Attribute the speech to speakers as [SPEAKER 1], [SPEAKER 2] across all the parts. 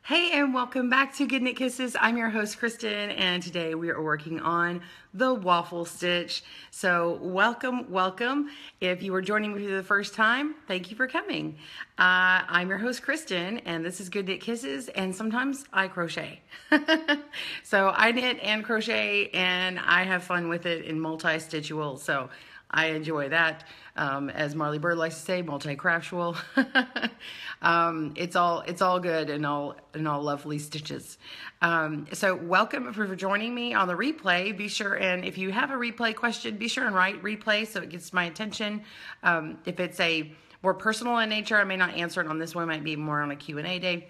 [SPEAKER 1] Hey, and welcome back to Good Knit Kisses. I'm your host, Kristen, and today we are working on the waffle stitch. So welcome. If you are joining me for the first time, thank you for coming. I'm your host, Kristen, and this is Good Knit Kisses, and sometimes I crochet. So I knit and crochet, and I have fun with it in multi-stitchual, so I enjoy that. As Marley Bird likes to say, multi-craftual. It's all good and all lovely stitches. So welcome for joining me on the replay. Be sure, and if you have a replay question, be sure and write replay so it gets my attention. If it's a more personal in nature, I may not answer it on this one. It might be more on a Q&A day.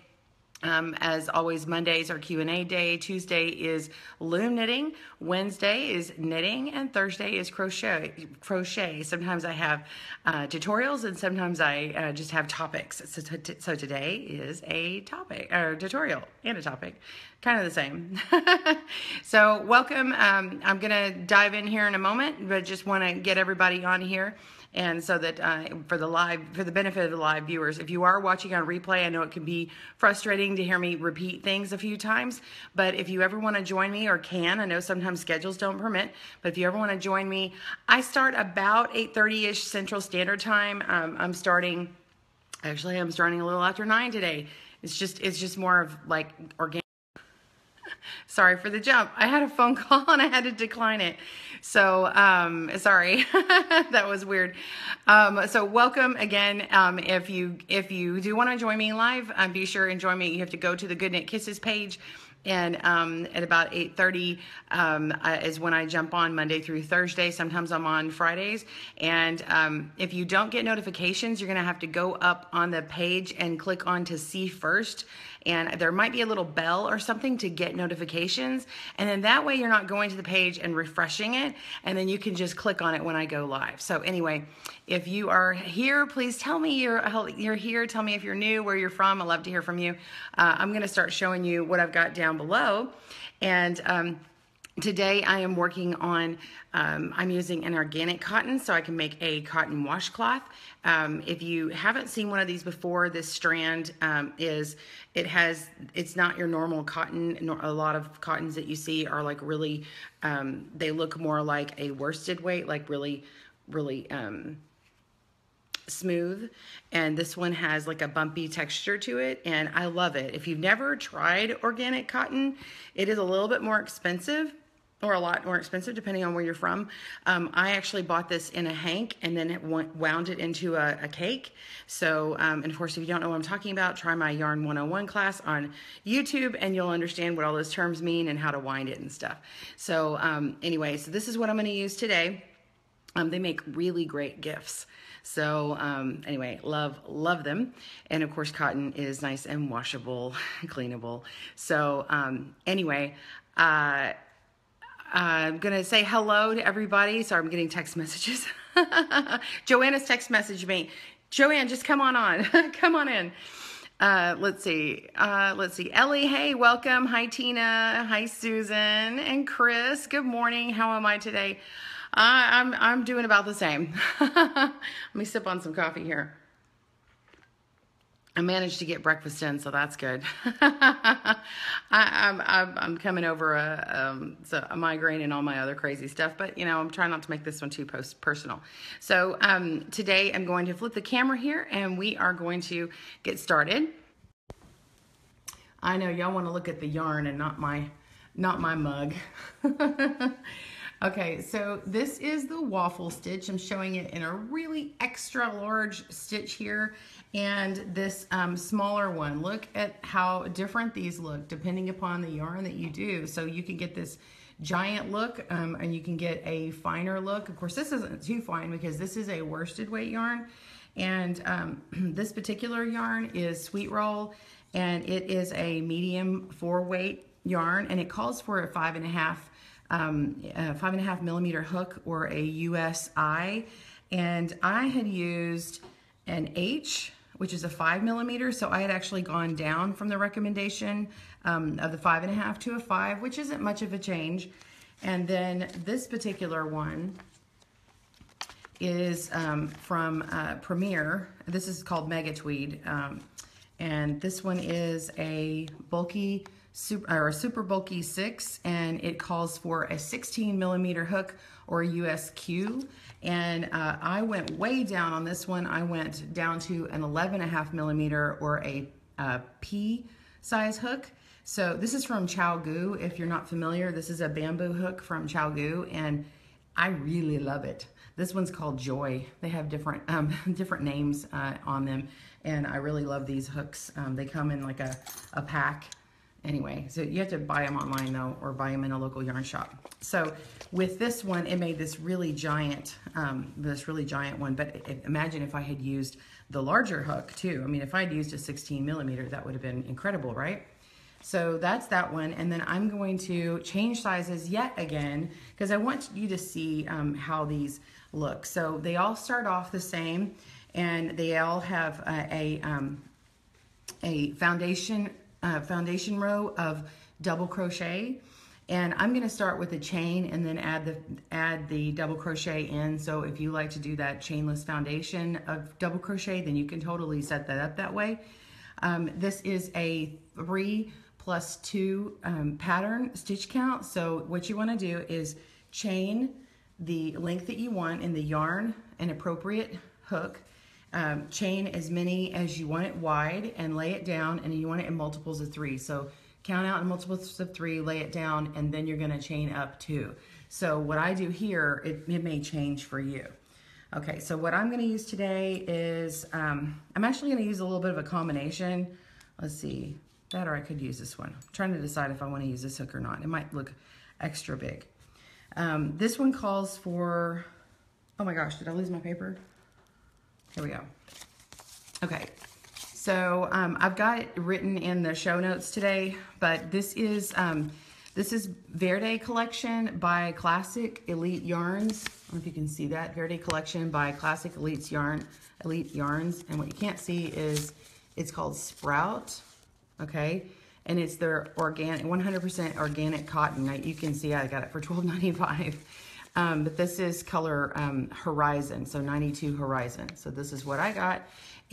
[SPEAKER 1] As always, Mondays are Q&A day, Tuesday is loom knitting, Wednesday is knitting, and Thursday is crochet. Sometimes I have tutorials, and sometimes I just have topics. So today is a topic, or tutorial and a topic, kind of the same. So welcome. I'm going to dive in here in a moment, but just want to get everybody on here. And so that for the benefit of the live viewers, if you are watching on replay, I know it can be frustrating to hear me repeat things a few times, but if you ever want to join me, or can, I know sometimes schedules don't permit, but if you ever want to join me, I start about 8:30ish Central Standard Time. I'm starting a little after 9 today. It's just more of like organic. Sorry for the jump. I had a phone call and I had to decline it. So, sorry, that was weird. So welcome again. If you do want to join me live, be sure and join me. You have to go to the Good Knit Kisses page. And at about 8:30 is when I jump on Monday through Thursday. Sometimes I'm on Fridays. And if you don't get notifications, you're going to have to go up on the page and click on to see first. And there might be a little bell or something to get notifications. And then that way you're not going to the page and refreshing it. And then you can just click on it when I go live. So anyway, if you are here, please tell me you're here. Tell me if you're new, where you're from. I'd love to hear from you. I'm going to start showing you what I've got down below. And today I am working on, I'm using an organic cotton so I can make a cotton washcloth. If you haven't seen one of these before, this strand it's not your normal cotton. A lot of cottons that you see are like really, they look more like a worsted weight, like really smooth, and this one has like a bumpy texture to it, and I love it. If you've never tried organic cotton, it is a little bit more expensive, or a lot more expensive depending on where you're from. I actually bought this in a hank and then wound it into a cake. So, and of course, if you don't know what I'm talking about, try my Yarn 101 class on YouTube and you'll understand what all those terms mean and how to wind it and stuff. So anyway, so this is what I'm going to use today. They make really great gifts. So anyway, love them. And of course, cotton is nice and washable, cleanable. So anyway, I'm going to say hello to everybody. Sorry, I'm getting text messages. Joanna's text messaged me. Joanne, just come on. Come on in. Let's see. Ellie, hey, welcome. Hi, Tina. Hi, Susan and Chris. Good morning. How am I today? I'm doing about the same. Let me sip on some coffee here. I managed to get breakfast in, so that's good. I'm coming over a migraine and all my other crazy stuff, but you know, I'm trying not to make this one too personal. So today I'm going to flip the camera here, and we are going to get started. I know y'all want to look at the yarn and not my mug. Okay, so this is the waffle stitch. I'm showing it in a really extra large stitch here, and this smaller one. Look at how different these look depending upon the yarn that you do. So you can get this giant look, and you can get a finer look. Of course, this isn't too fine because this is a worsted weight yarn, and this particular yarn is Sweet Roll, and it is a medium 4-weight yarn, and it calls for a 5.5 millimeter hook, or a USI, and I had used an H, which is a 5 millimeter, so I had actually gone down from the recommendation of the 5.5 to a 5, which isn't much of a change. And then this particular one is from Premier. This is called Mega Tweed, And this one is a bulky, super bulky 6, and it calls for a 16 millimeter hook or a USQ. And I went way down on this one. I went down to an 11.5 millimeter or a P size hook. So this is from ChiaoGoo. If you're not familiar, this is a bamboo hook from ChiaoGoo, and I really love it. This one's called Joy. They have different different names on them, and I really love these hooks. They come in like a pack. Anyway, so you have to buy them online though, or buy them in a local yarn shop. So with this one, it made this really giant one. But imagine if I had used the larger hook too. I mean, if I'd used a 16 millimeter, that would have been incredible, right? So that's that one, and then I'm going to change sizes yet again because I want you to see how these look. So they all start off the same, and they all have a foundation row of double crochet, and I'm going to start with a chain and then add the double crochet in. So if you like to do that chainless foundation of double crochet, then you can totally set that up that way. This is a 3 + 2 pattern stitch count. So what you want to do is chain the length that you want in the yarn, an appropriate hook, chain as many as you want it wide, and lay it down, and you want it in multiples of 3. So count out in multiples of 3, lay it down, and then you're going to chain up 2. So what I do here, it may change for you. Okay, so what I'm going to use today is, I'm actually going to use a little bit of a combination. Let's see, that, or I could use this one. I'm trying to decide if I want to use this hook or not. It might look extra big. This one calls for, oh my gosh, did I lose my paper? Here we go. Okay, so I've got it written in the show notes today, but this is Verde Collection by Classic Elite Yarns. I don't know if you can see that. Verde Collection by Classic Elite Yarns. And what you can't see is it's called Sprout, okay? And it's their organic, 100% organic cotton. You can see I got it for $12.95. But this is color Horizon, so 92 Horizon. So this is what I got.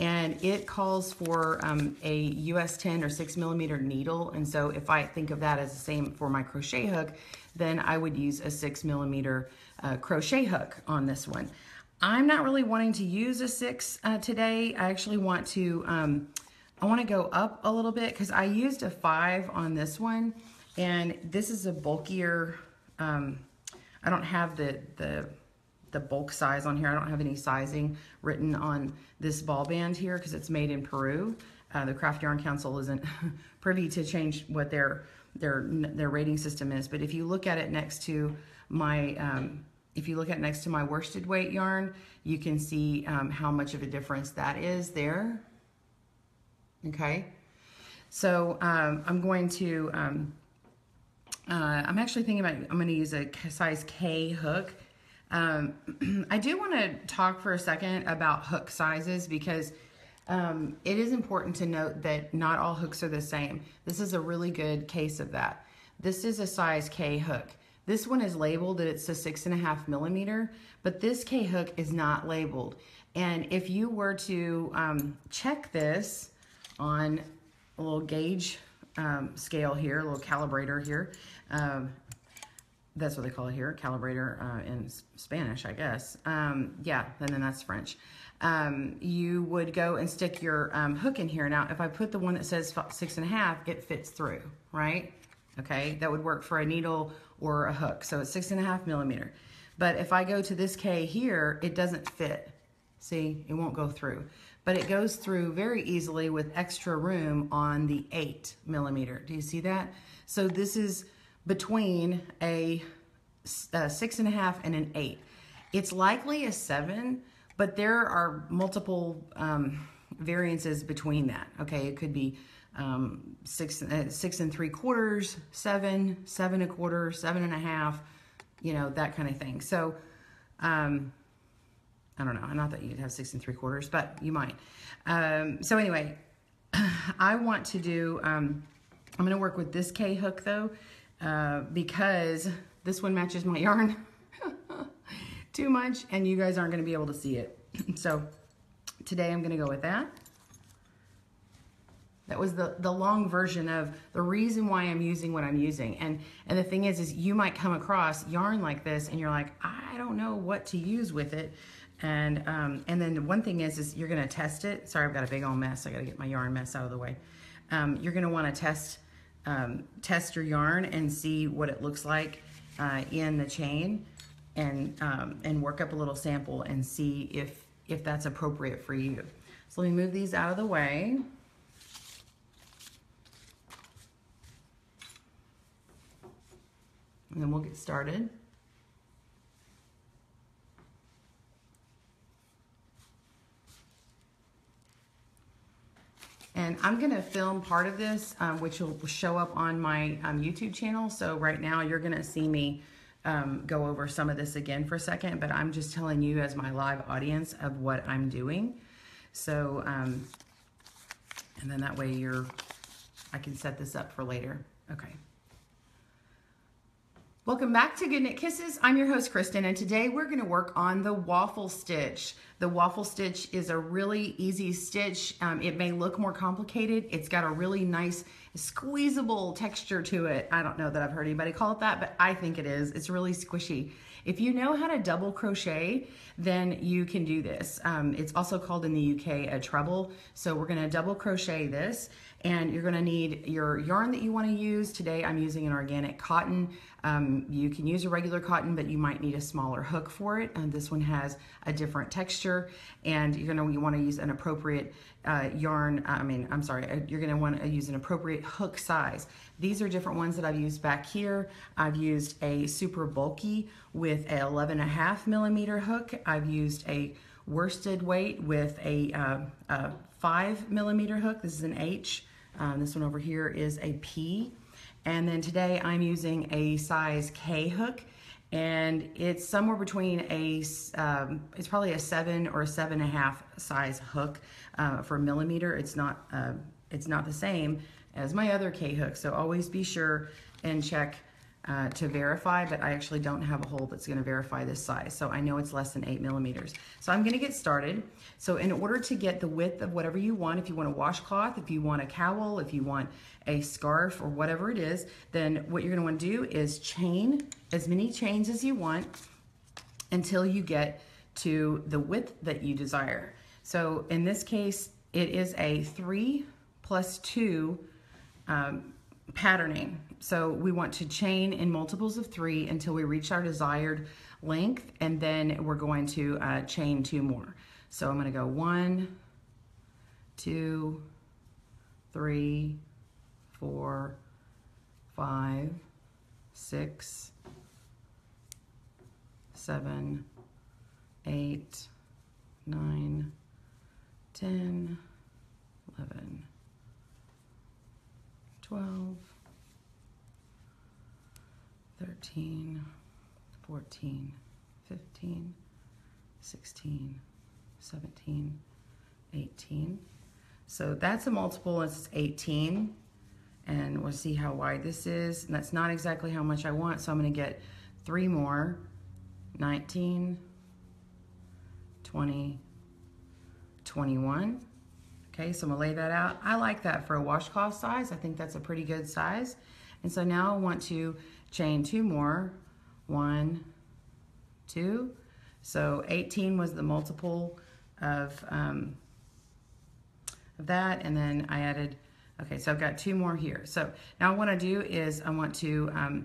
[SPEAKER 1] And it calls for a US 10 or 6 millimeter needle. And so if I think of that as the same for my crochet hook, then I would use a 6 millimeter crochet hook on this one. I'm not really wanting to use a 6 today. I actually want to, I want to go up a little bit because I used a 5 on this one. And this is a bulkier, I don't have the bulk size on here. I don't have any sizing written on this ball band here because it's made in Peru. The Craft Yarn Council isn't privy to change what their rating system is. But if you look at it next to my worsted weight yarn, you can see how much of a difference that is there. Okay, so I'm going to. I'm actually thinking about, I'm going to use a size K hook. I do want to talk for a second about hook sizes because it is important to note that not all hooks are the same. This is a really good case of that. This is a size K hook. This one is labeled that it's a 6.5 millimeter, but this K hook is not labeled. And if you were to check this on a little gauge scale here, a little calibrator here. That's what they call it here, calibrator in Spanish, I guess. Yeah, and then that's French. You would go and stick your hook in here. Now, if I put the one that says 6.5, it fits through, right? Okay, that would work for a needle or a hook. So it's 6.5 millimeter. But if I go to this K here, it doesn't fit. See, it won't go through. But it goes through very easily with extra room on the 8 millimeter. Do you see that? So this is between a 6.5 and an 8. It's likely a 7, but there are multiple variances between that. Okay, it could be 6 3/4, 7, 7 1/4, 7 1/2, you know, that kind of thing. So I don't know, not that you'd have 6 3/4, but you might. So anyway, I want to do, I'm going to work with this K hook though, because this one matches my yarn too much and you guys aren't going to be able to see it. So today I'm going to go with that. That was the long version of the reason why I'm using what I'm using. And the thing is you might come across yarn like this and you're like, I don't know what to use with it. And then the one thing is you're gonna test it. Sorry, I've got a big old mess. I gotta get my yarn mess out of the way. You're gonna wanna test your yarn and see what it looks like in the chain, and work up a little sample and see if that's appropriate for you. So let me move these out of the way. And then we'll get started. And I'm gonna film part of this, which will show up on my YouTube channel. So right now you're gonna see me go over some of this again for a second, but I'm just telling you as my live audience of what I'm doing. So, and then that way I can set this up for later. Okay. Welcome back to Good Knit Kisses. I'm your host, Kristen, and today we're going to work on the waffle stitch. The waffle stitch is a really easy stitch. It may look more complicated. It's got a really nice squeezable texture to it. I don't know that I've heard anybody call it that, but I think it is. It's really squishy. If you know how to double crochet, then you can do this. It's also called in the UK a treble. So we're going to double crochet this, and you're going to need your yarn that you want to use. Today I'm using an organic cotton. You can use a regular cotton, but you might need a smaller hook for it. And this one has a different texture, and you want to use an appropriate you're going to want to use an appropriate hook size. These are different ones that I've used back here. I've used a super bulky with a 11.5 millimeter hook. I've used a worsted weight with a 5 millimeter hook. This is an H. This one over here is a P. And then today I'm using a size K hook, and it's somewhere between it's probably a 7 or a 7.5 size hook for millimeter. It's not the same as my other K hook, so always be sure and check to verify, but I actually don't have a hole that's going to verify this size, so I know it's less than 8 millimeters. So I'm going to get started. So in order to get the width of whatever you want, if you want a washcloth, if you want a cowl, if you want a scarf or whatever it is, then what you're going to want to do is chain as many chains as you want until you get to the width that you desire. So in this case, it is a 3 plus 2 patterning. So we want to chain in multiples of 3 until we reach our desired length, and then we're going to chain 2 more. So I'm going to go 1, 2, 3, 4, 5, 6, 7, 8, 9, 10, 11, 12, 13, 14, 15, 16, 17, 18. So that's a multiple, it's 18. And we'll see how wide this is. And that's not exactly how much I want, so I'm going to get 3 more. 19, 20, 21. Okay, so I'm going to lay that out. I like that for a washcloth size. I think that's a pretty good size. And so now I want to chain 2 more. 1, 2. So 18 was the multiple of that, and then I added, okay, so I've got 2 more here. So now what I want to do is I want to,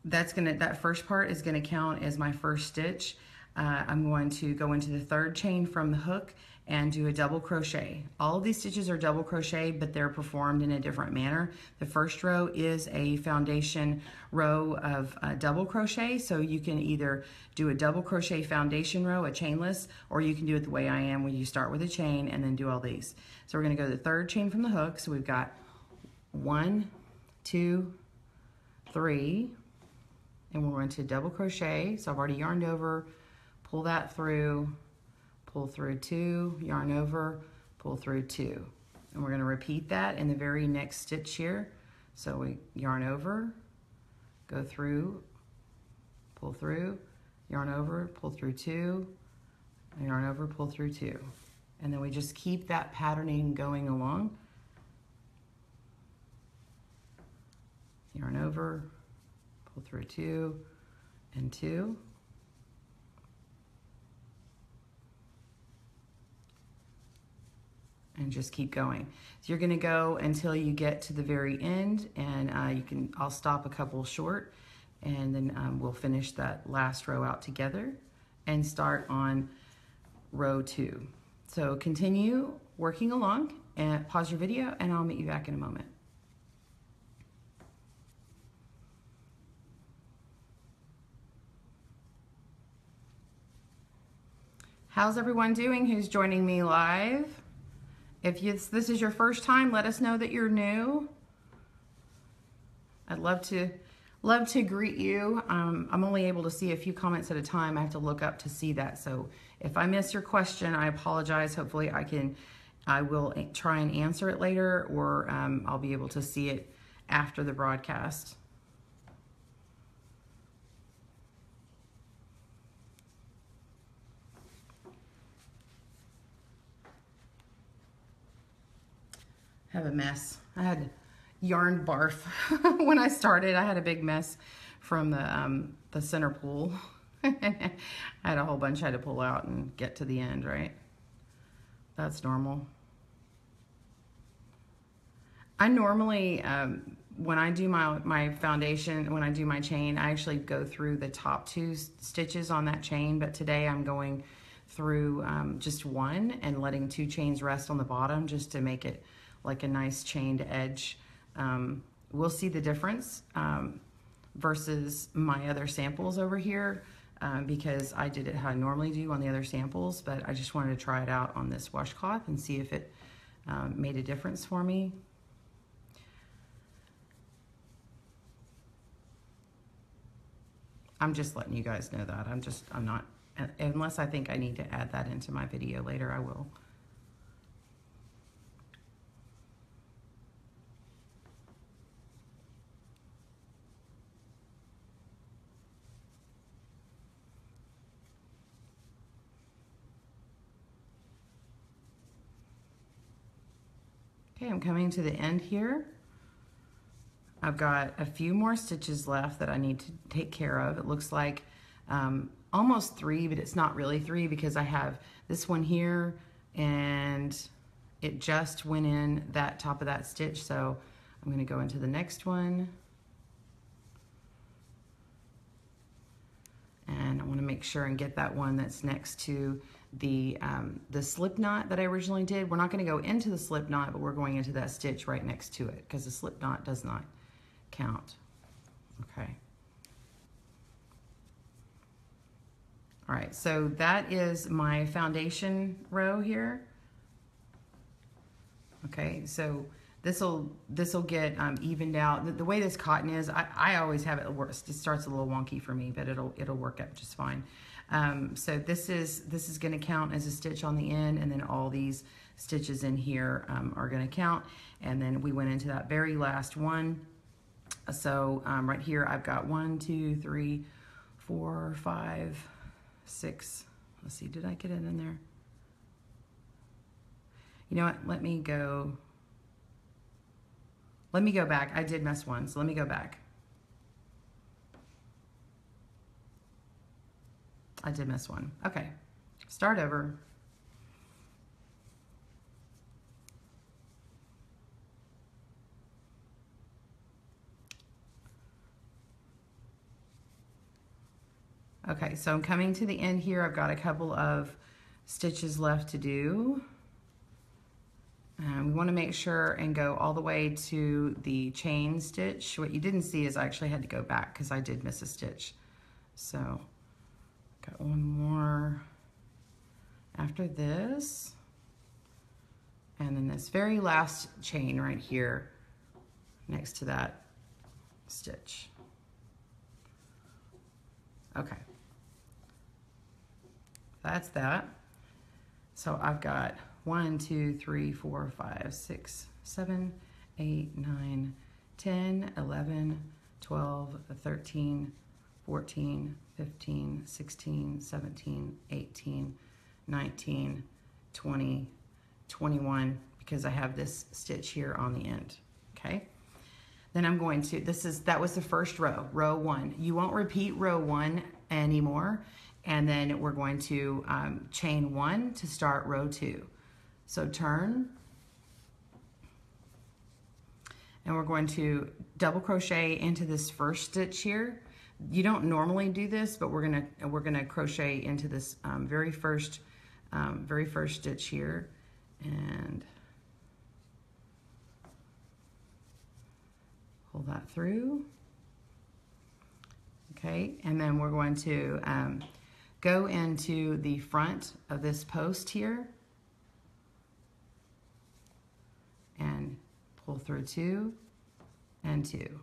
[SPEAKER 1] that first part is going to count as my first stitch. I'm going to go into the 3rd chain from the hook and do a double crochet. All of these stitches are double crochet, but they're performed in a different manner. The first row is a foundation row of double crochet, so you can either do a double crochet foundation row, a chainless, or you can do it the way I am, where you start with a chain and then do all these. So we're going to go to the 3rd chain from the hook. So we've got 1, 2, 3, and we're going to double crochet. So I've already yarned over, pull that through, pull through 2, yarn over, pull through 2. And we're going to repeat that in the very next stitch here. So we yarn over, go through, pull through, yarn over, pull through 2, yarn over, pull through 2. And then we just keep that patterning going along yarn over, pull through 2 and 2, and just keep going. So you're going to go until you get to the very end, and I'll stop a couple short, and then we'll finish that last row out together and start on row 2. So continue working along and pause your video, and I'll meet you back in a moment. How's everyone doing who's joining me live? If this is your first time, let us know that you're new. I'd love to greet you. I'm only able to see a few comments at a time. I have to look up to see that. So if I miss your question, I apologize. Hopefully I will try and answer it later, or I'll be able to see it after the broadcast. I have a mess. I had yarn barf when I started. I had a big mess from the center pull. I had a whole bunch I had to pull out and get to the end, right? That's normal. I normally, when I do my foundation, when I do my chain, I actually go through the top 2 stitches on that chain, but today I'm going through just 1 and letting 2 chains rest on the bottom just to make it like a nice chained edge. We'll see the difference versus my other samples over here because I did it how I normally do on the other samples, but I just wanted to try it out on this washcloth and see if it made a difference for me. I'm just letting you guys know that. I'm not, unless I think I need to add that into my video later, I will. Okay, I'm coming to the end here. I've got a few more stitches left that I need to take care of. It looks like almost 3, but it's not really 3 because I have this one here and it just went in that top of that stitch. So I'm going to go into the next one. And I want to make sure and get that one that's next to the slip knot that I originally did. We're not going to go into the slip knot, but we're going into that stitch right next to it because the slip knot does not count. Okay. All right, so that is my foundation row here. Okay, so this'll get evened out. The way this cotton is, I always have it worse. It starts a little wonky for me, but it'll work out just fine. So this is going to count as a stitch on the end, and then all these stitches in here are going to count. And then we went into that very last one. So right here I've got 1, 2, 3, 4, 5, 6. Let's see, did I get it in there? You know what? Let me go back. I did miss one, so let me go back. I did miss one. Okay, start over. Okay, so I'm coming to the end here. I've got a couple of stitches left to do. We want to make sure and go all the way to the chain stitch. What you didn't see is I actually had to go back because I did miss a stitch. So, got one more after this. And then this very last chain right here next to that stitch. Okay. That's that. So I've got 1, 2, 3, 4, 5, 6, 7, 8, 9, 10, 11, 12, 13, 14, 15, 16, 17, 18, 19, 20, 21, because I have this stitch here on the end, okay? Then I'm going to, that was the first row, row 1. You won't repeat row 1 anymore. And then we're going to chain 1 to start row 2. So turn. And we're going to double crochet into this first stitch here. You don't normally do this, but we're gonna crochet into this very first stitch here, and pull that through. Okay, and then we're going to go into the front of this post here and pull through 2 and 2.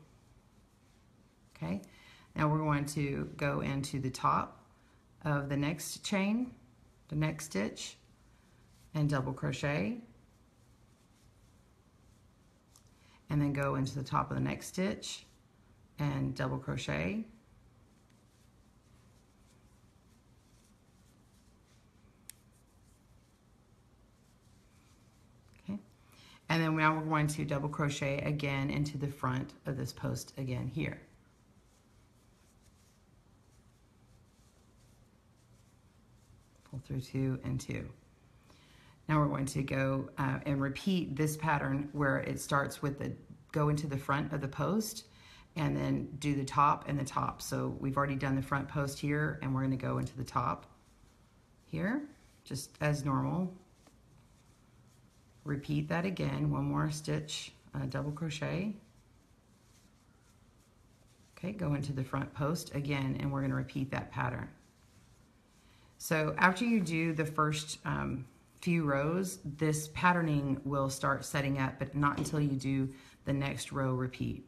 [SPEAKER 1] Okay, now we're going to go into the top of the next chain, the next stitch, and double crochet, and then go into the top of the next stitch and double crochet, okay, and then now we're going to double crochet again into the front of this post again here. Pull through 2 and 2. Now we're going to go and repeat this pattern where it starts with the go into the front of the post and then do the top and the top. So we've already done the front post here, and we're going to go into the top here just as normal. Repeat that again, 1 more stitch, double crochet. Okay, go into the front post again, and we're going to repeat that pattern. So after you do the first few rows, this patterning will start setting up, but not until you do the next row repeat.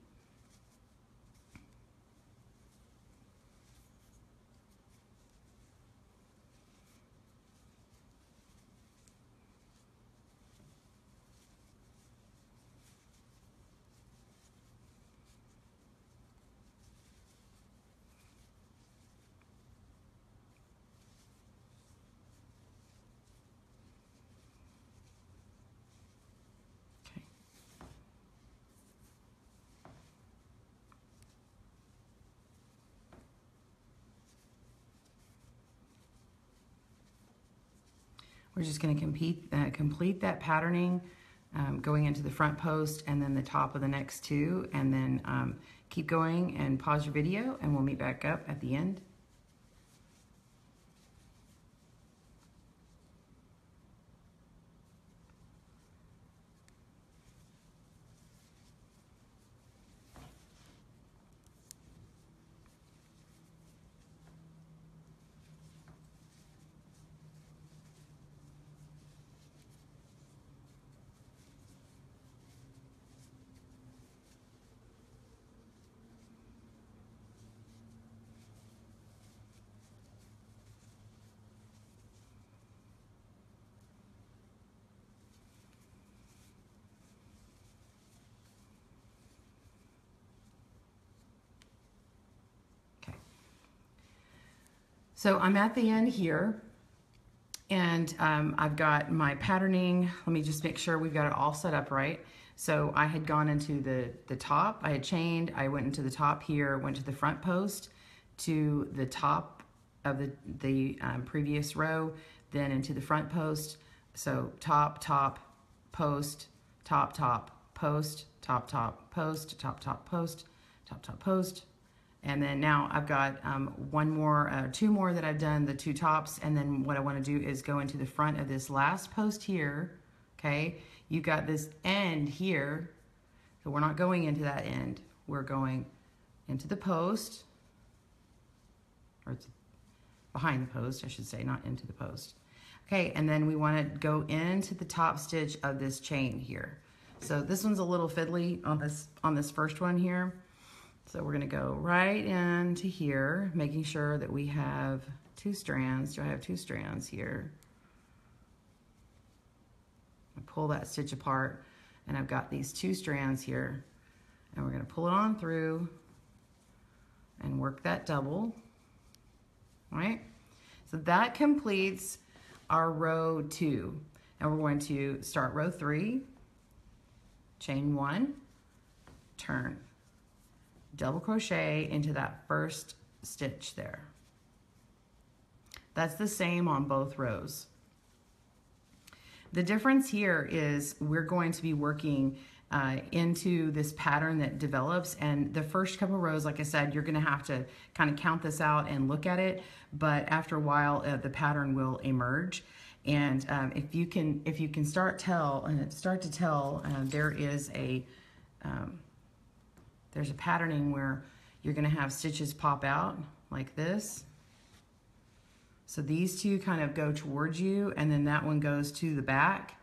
[SPEAKER 1] We're just going to complete that patterning, going into the front post and then the top of the next 2, and then keep going and pause your video, and we'll meet back up at the end. So I'm at the end here, and I've got my patterning. Let me just make sure we've got it all set up right. So I had gone into the top, I had chained, I went into the top here, went to the front post, to the top of the previous row, then into the front post. So top, top, post, top, top, post, top, top, post, top, top, post, top, top, post. And then now I've got 2 more that I've done, the 2 tops, and then what I want to do is go into the front of this last post here, okay? You've got this end here, so we're not going into that end. We're going into the post, or it's behind the post, I should say, not into the post. Okay, and then we want to go into the top stitch of this chain here. So this one's a little fiddly on this first one here. So we're going to go right into here, making sure that we have 2 strands. Do I have 2 strands here? I pull that stitch apart, and I've got these 2 strands here, and we're going to pull it on through and work that double. All right? So that completes our row 2. Now we're going to start row 3, chain 1, turn. double crochet into that first stitch there. That's the same on both rows. The difference here is we're going to be working into this pattern that develops, and the first couple rows, like I said, you're going to have to kind of count this out and look at it, but after a while the pattern will emerge. And if you can start to tell, there is a there's a patterning where you're going to have stitches pop out like this. So these two kind of go towards you, and then that one goes to the back,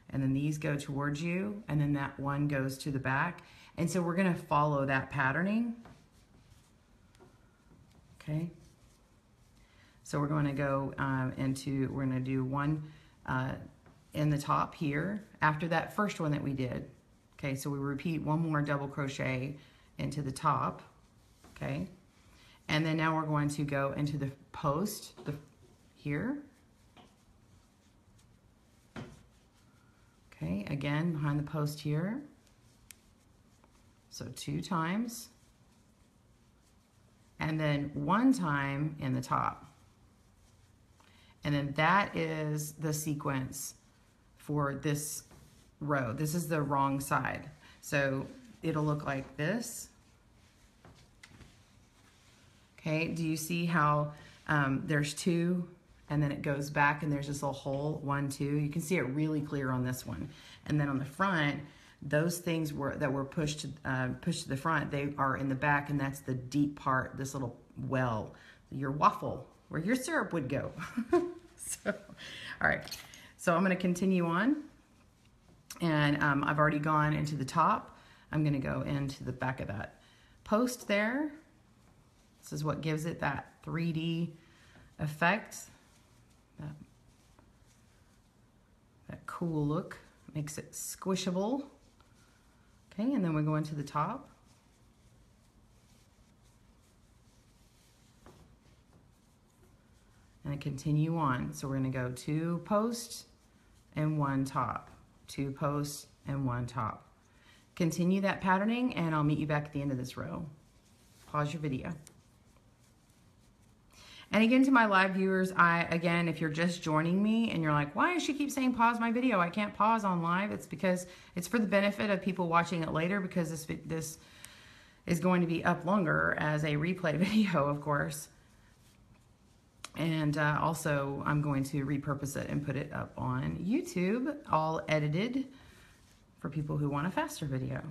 [SPEAKER 1] and then these go towards you, and then that one goes to the back. And so we're going to follow that patterning. Okay. So we're going to go we're going to do one in the top here after that first one that we did. Okay, so we repeat one more double crochet into the top. Okay. And then now we're going to go into the post, here. Okay, again, behind the post here. So 2 times. And then 1 time in the top. And then that is the sequence for this row. This is the wrong side. So it'll look like this. Okay, do you see how there's 2 and then it goes back and there's this little hole, 1, 2. You can see it really clear on this one. And then on the front, those things that were pushed to the front, they are in the back, and that's the deep part, this little well, your waffle, where your syrup would go. So, all right, so I'm going to continue on, and I've already gone into the top. I'm going to go into the back of that post there. This is what gives it that 3D effect, that cool look, makes it squishable. Okay, and then we go into the top. And I continue on. So we're going to go 2 posts and 1 top, 2 posts and 1 top. Continue that patterning, and I'll meet you back at the end of this row. Pause your video. And again, to my live viewers, again, if you're just joining me and you're like, why does she keep saying pause my video? I can't pause on live. It's because it's for the benefit of people watching it later, because this is going to be up longer as a replay video, of course. And also, I'm going to repurpose it and put it up on YouTube, all edited, for people who want a faster video.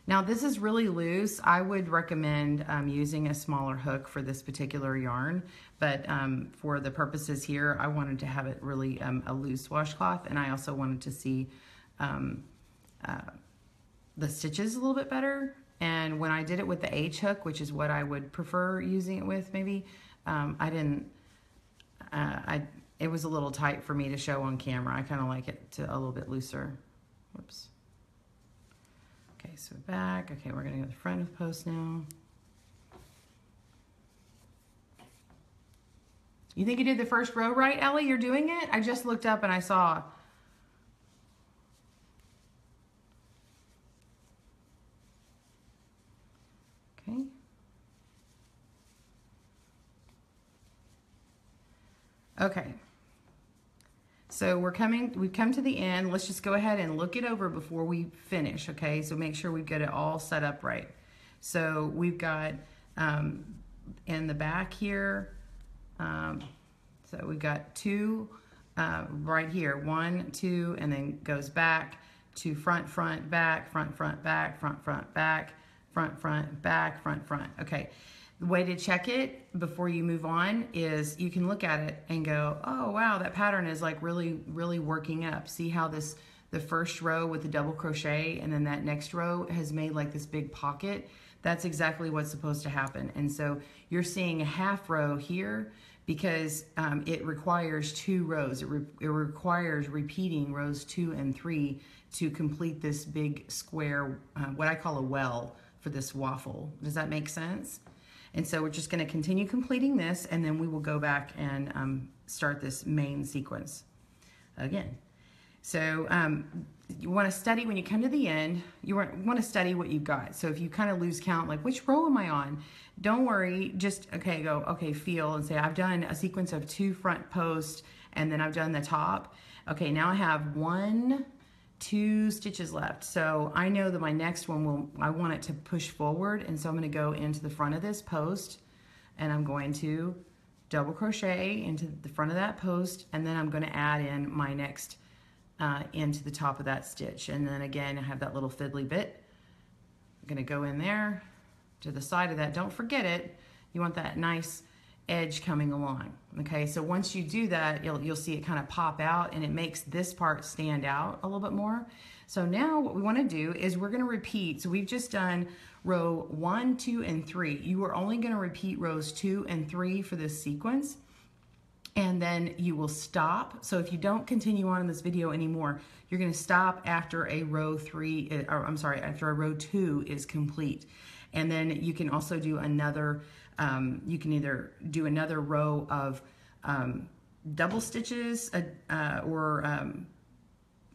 [SPEAKER 1] Now this is really loose. I would recommend using a smaller hook for this particular yarn, but for the purposes here, I wanted to have it really a loose washcloth, and I also wanted to see the stitches a little bit better. And when I did it with the H hook, which is what I would prefer using it with, maybe, it was a little tight for me to show on camera. I kind of like it a little bit looser. Whoops. Okay, so back. Okay, we're going to go to the front of the post now. You think you did the first row right, Ellie? You're doing it? I just looked up and I saw. Okay. Okay. So we've come to the end. Let's just go ahead and look it over before we finish, okay? So make sure we've got it all set up right. So we've got in the back here, so we've got 2 right here, 1, 2, and then goes back to front, front, back, front, front, back, front, front, back, front, front, back, front, front. Okay. The way to check it before you move on is you can look at it and go, oh wow, that pattern is like really, really working up. See how the first row with the double crochet and then that next row has made like this big pocket? That's exactly what's supposed to happen. And so you're seeing a half row here because it requires 2 rows. It requires repeating rows 2 and 3 to complete this big square, what I call a well for this waffle. Does that make sense? And so we're just going to continue completing this, and then we will go back and start this main sequence again. So you want to study when you come to the end, you want to study what you've got. So if you kind of lose count, like which row am I on? Don't worry, just, okay, go, okay, feel and say, I've done a sequence of 2 front posts and then I've done the top. Okay, now I have 1, 2 stitches left. So I know that my next one I want it to push forward, and so I'm going to go into the front of this post and I'm going to double crochet into the front of that post, and then I'm going to add in my next into the top of that stitch. And then again, I have that little fiddly bit. I'm going to go in there to the side of that. Don't forget it. You want that nice edge coming along. Okay, so once you do that, you'll see it kind of pop out, and it makes this part stand out a little bit more. So now what we want to do is we're going to repeat. So we've just done row 1, 2, and 3. You are only going to repeat rows 2 and 3 for this sequence, and then you will stop. So if you don't continue on in this video anymore, you're going to stop after a row 3, or I'm sorry, after a row 2 is complete. And then you can also do another, you can either do another row of double stitches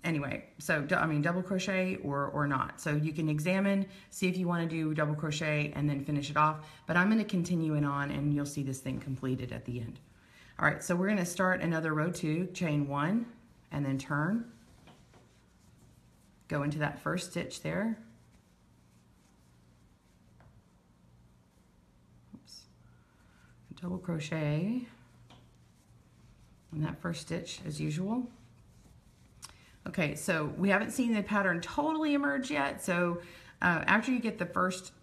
[SPEAKER 1] anyway, so I mean double crochet or not. So you can examine, see if you want to do double crochet and then finish it off. But I'm going to continue it on, and you'll see this thing completed at the end. All right, so we're going to start another row 2, chain 1, and then turn. Go into that first stitch there. Oops. Double crochet in that first stitch as usual. Okay, so we haven't seen the pattern totally emerge yet. So after you get the first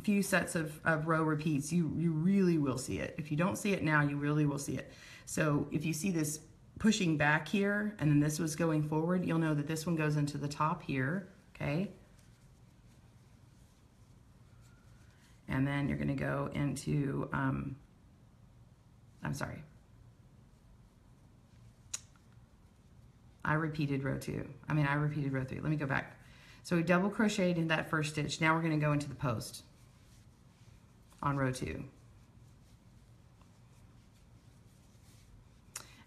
[SPEAKER 1] few sets of row repeats, you really will see it. If you don't see it now, you really will see it. So if you see this pushing back here, and then this was going forward, you'll know that this one goes into the top here, okay? And then you're gonna go into, I'm sorry. I repeated row 3. Let me go back. So we double crocheted in that first stitch. Now we're going to go into the post on row 2.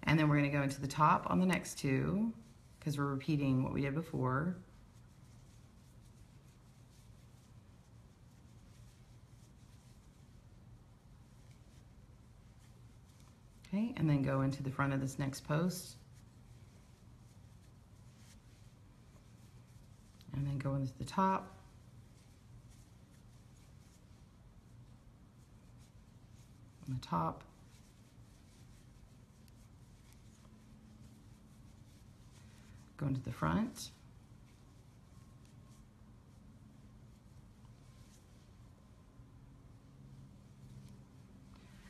[SPEAKER 1] And then we're going to go into the top on the next 2, because we're repeating what we did before. Okay, and then go into the front of this next post. And then go into the top. On the top. Go into the front.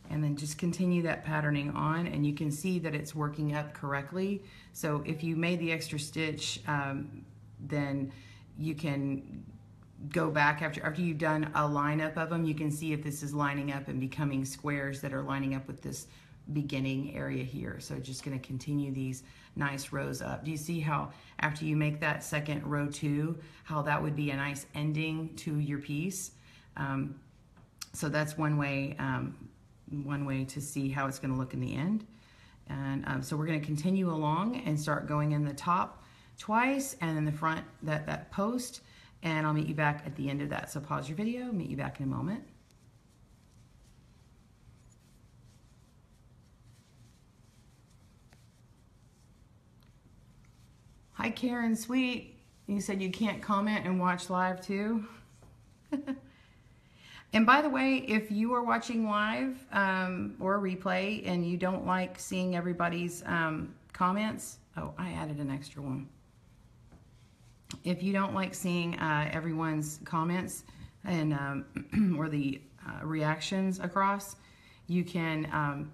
[SPEAKER 1] And then just continue that patterning on, and you can see that it's working up correctly. So if you made the extra stitch, then you can go back after you've done a lineup of them. You can see if this is lining up and becoming squares that are lining up with this beginning area here. So just going to continue these nice rows up. Do you see how after you make that second row 2, how that would be a nice ending to your piece? So that's one way to see how it's going to look in the end. And so we're going to continue along and start going in the top twice, and in the front that post, and I'll meet you back at the end of that. So pause your video, meet you back in a moment. Hi Karen, sweet. You said you can't comment and watch live too. And by the way, if you are watching live or replay and you don't like seeing everybody's comments, oh, I added an extra one. If you don't like seeing everyone's comments and or the reactions across, you can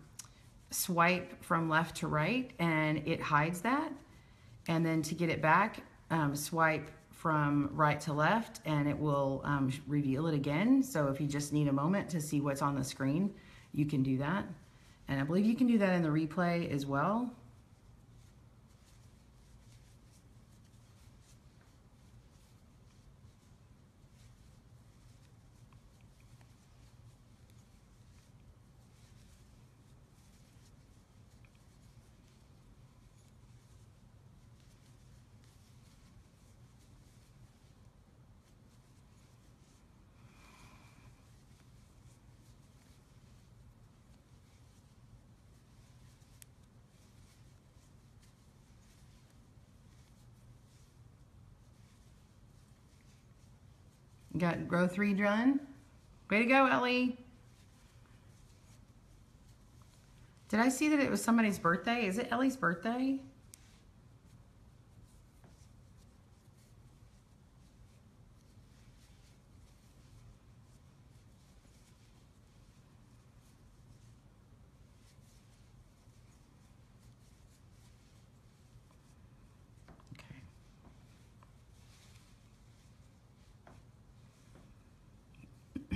[SPEAKER 1] swipe from left to right, and it hides that. And then to get it back, swipe from right to left, and it will reveal it again. So if you just need a moment to see what's on the screen, you can do that. And I believe you can do that in the replay as well. You got row 3 done. Way to go, Ellie. Did I see that it was somebody's birthday? Is it Ellie's birthday?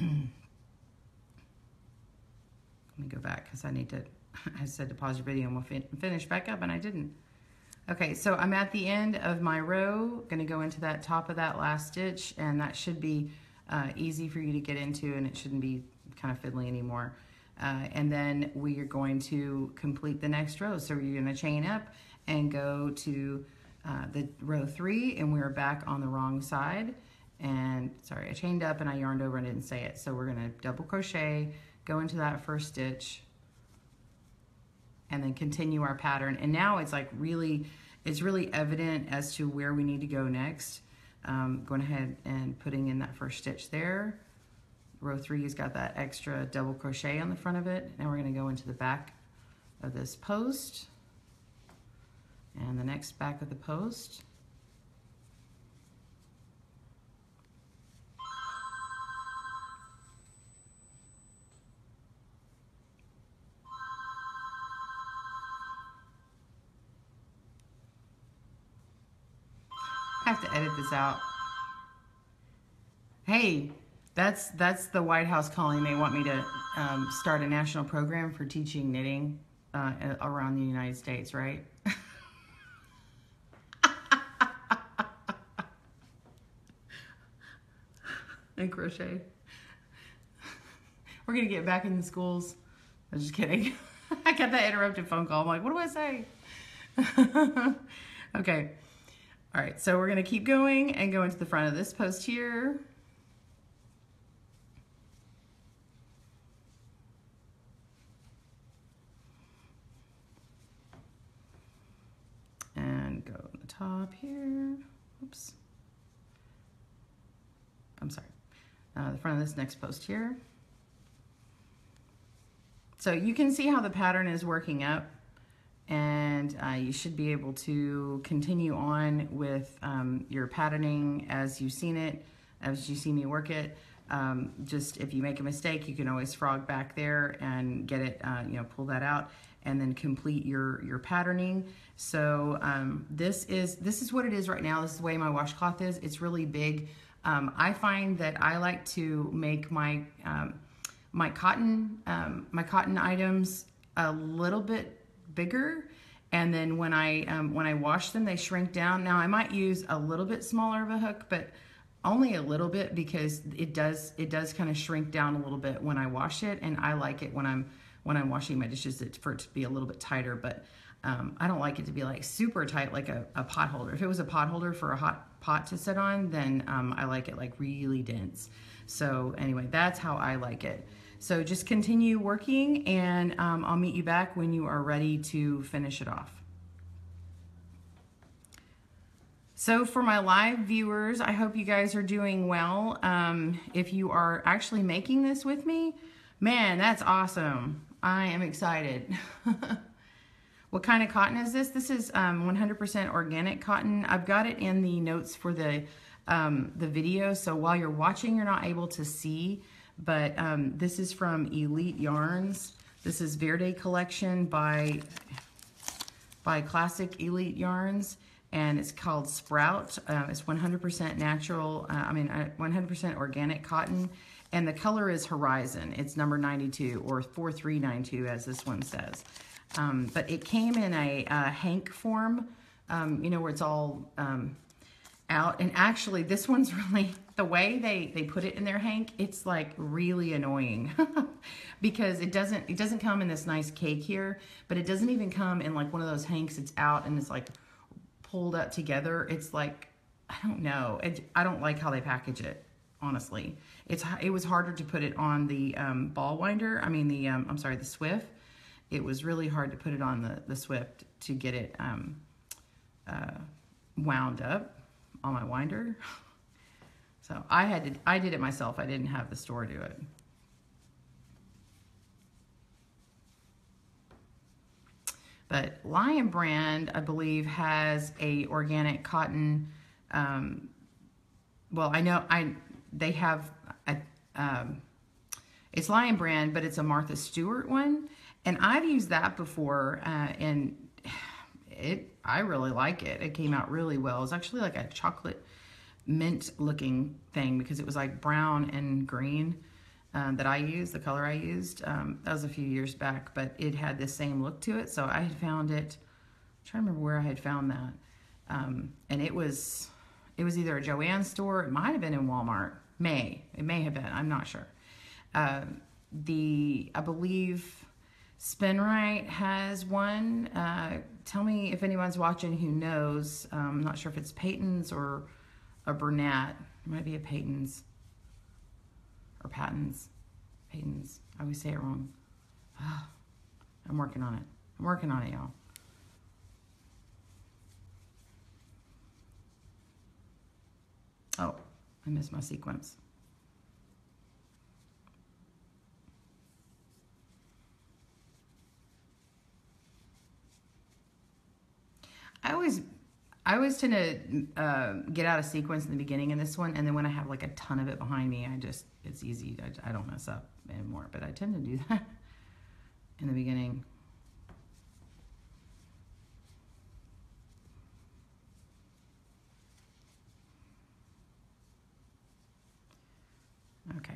[SPEAKER 1] Let me go back because I need to, I said to pause your video and we'll finish back up and I didn't. Okay, so I'm at the end of my row, gonna go into that top of that last stitch, and that should be easy for you to get into, and it shouldn't be kind of fiddly anymore. And then we are going to complete the next row. So you're gonna chain up and go to the row 3, and we're back on the wrong side. And sorry, I chained up and I yarned over and didn't say it. So we're gonna double crochet, go into that first stitch, and then continue our pattern. And now it's like really, it's really evident as to where we need to go next. Going ahead and putting in that first stitch there. Row 3 has got that extra double crochet on the front of it. Now we're gonna go into the back of this post and the next back of the post. I have to edit this out. Hey, that's the White House calling. They want me to start a national program for teaching knitting around the United States, right? And crochet. We're gonna get back in the schools. I'm just kidding. I got that interrupted phone call. I'm like, what do I say? Okay. All right, so we're gonna keep going and go into the front of this post here. And go on the top here. Oops. I'm sorry. The front of this next post here. So you can see how the pattern is working up, and you should be able to continue on with your patterning as you've seen it, as you see me work it. Just if you make a mistake, you can always frog back there and get it, you know, pull that out and then complete your patterning. So this is what it is right now. This is the way my washcloth is. It's really big. I find that I like to make my my cotton items a little bit bigger, and then when I wash them, they shrink down. Now I might use a little bit smaller of a hook, but only a little bit, because it does kind of shrink down a little bit when I wash it, and I like it when I'm washing my dishes for it to be a little bit tighter, but I don't like it to be like super tight like a pot holder. If it was a pot holder for a hot pot to sit on, then I like it like really dense. So anyway, that's how I like it. So just continue working, and I'll meet you back when you are ready to finish it off. So for my live viewers, I hope you guys are doing well. If you are actually making this with me, man, that's awesome. I am excited. What kind of cotton is this? This is 100% organic cotton. I've got it in the notes for the video, so while you're watching, you're not able to see, but this is from Elite Yarns. This is Verde Collection by Classic Elite Yarns, and it's called Sprout. It's 100% natural, 100% organic cotton, and the color is Horizon. It's number 92, or 4392 as this one says. But it came in a hank form, you know, where it's all out. And actually, this one's really, the way they put it in their hank, it's like really annoying because it doesn't come in this nice cake here, but it doesn't even come in like one of those hanks. It's out and it's like pulled up together. It's like, I don't know. I don't like how they package it, honestly. It was harder to put it on the ball winder. I mean, the Swift. It was really hard to put it on the Swift to get it wound up on my winder. So I did it myself. I didn't have the store do it. But Lion Brand, I believe, has a organic cotton. Well, I know they have a, it's Lion Brand, but it's a Martha Stewart one, and I've used that before, and I really like it. It came out really well. It's actually like a chocolate mint looking thing because it was like brown and green that I used, the color I used. That was a few years back, but it had the same look to it. So I had found it, I'm trying to remember where I had found that. And it was either a Joann store, it might have been in Walmart. It may have been, I'm not sure. I believe Spinrite has one. Tell me if anyone's watching who knows. I'm not sure if it's Peyton's or a Burnett. It might be a Peyton's or Patton's. Peyton's. I always say it wrong. Oh, I'm working on it. I'm working on it, y'all. Oh, I missed my sequence. I always tend to get out of sequence in the beginning in this one, and then when I have like a ton of it behind me, it's easy. I don't mess up anymore, but I tend to do that in the beginning. Okay.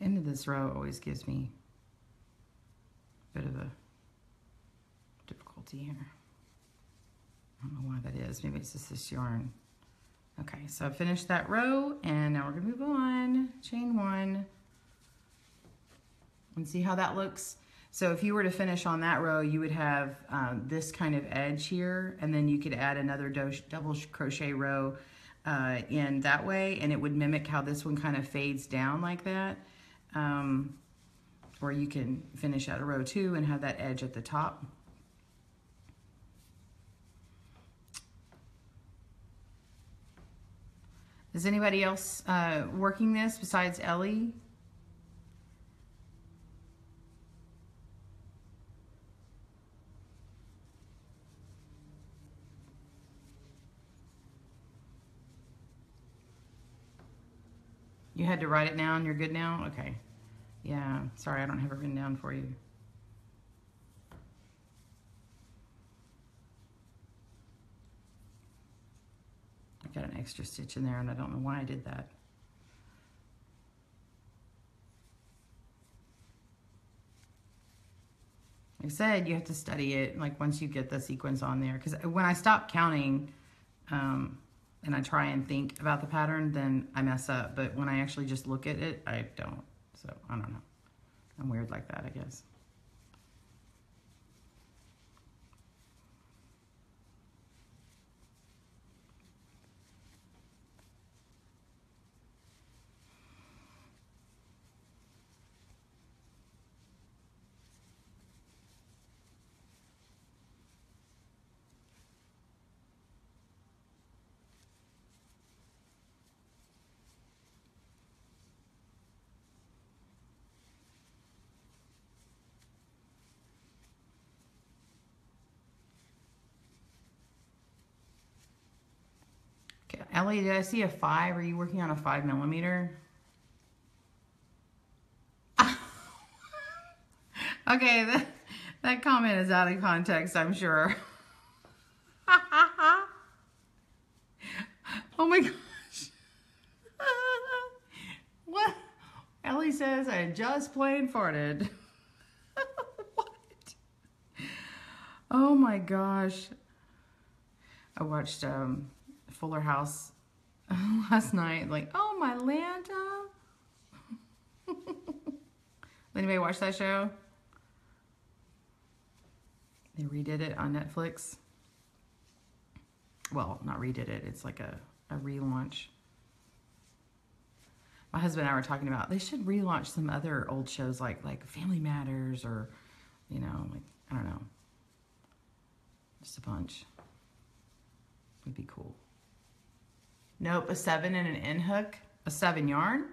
[SPEAKER 1] End of this row always gives me a bit of a difficulty here. I don't know why that is. Maybe it's just this yarn. Okay, so I finished that row, and now we're gonna move on. Chain one, and see how that looks. So if you were to finish on that row, you would have this kind of edge here, and then you could add another double crochet row in that way, and it would mimic how this one kind of fades down like that. Or you can finish out a row two and have that edge at the top. Is anybody else working this besides Ellie? You had to write it down, you're good now? Okay. Yeah, sorry, I don't have it written down for you. I got an extra stitch in there and I don't know why I did that. Like I said, you have to study it like once you get the sequence on there. Because when I stop counting and I try and think about the pattern, then I mess up. But when I actually just look at it, I don't. So I don't know. I'm weird like that, I guess. Ellie, did I see a 5? Are you working on a 5mm? Okay, that comment is out of context, I'm sure. Oh my gosh. What? Ellie says I just plain farted. What? Oh my gosh. I watched Fuller House last night. Like, oh my Lanta. Anybody watch that show? They redid it on Netflix. Well, not redid it. It's like a relaunch. My husband and I were talking about they should relaunch some other old shows like Family Matters or, you know, like, I don't know. Just a bunch. Would be cool. Nope, a 7 and an end hook. A 7 yarn.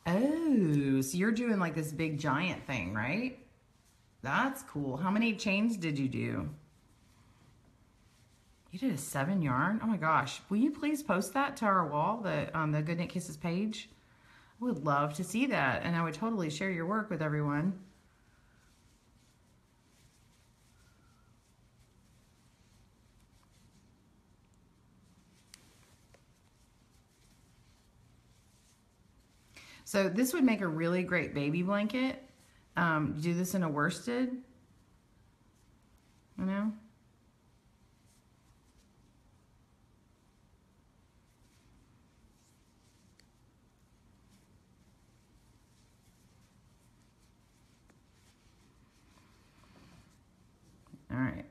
[SPEAKER 1] Oh, so you're doing like this big giant thing, right? That's cool. How many chains did you do? You did a 7 yarn? Oh my gosh. Will you please post that to our wall, the Good Knit Kisses page? I would love to see that, and I would totally share your work with everyone. So this would make a really great baby blanket. Do this in a worsted, you know? All right.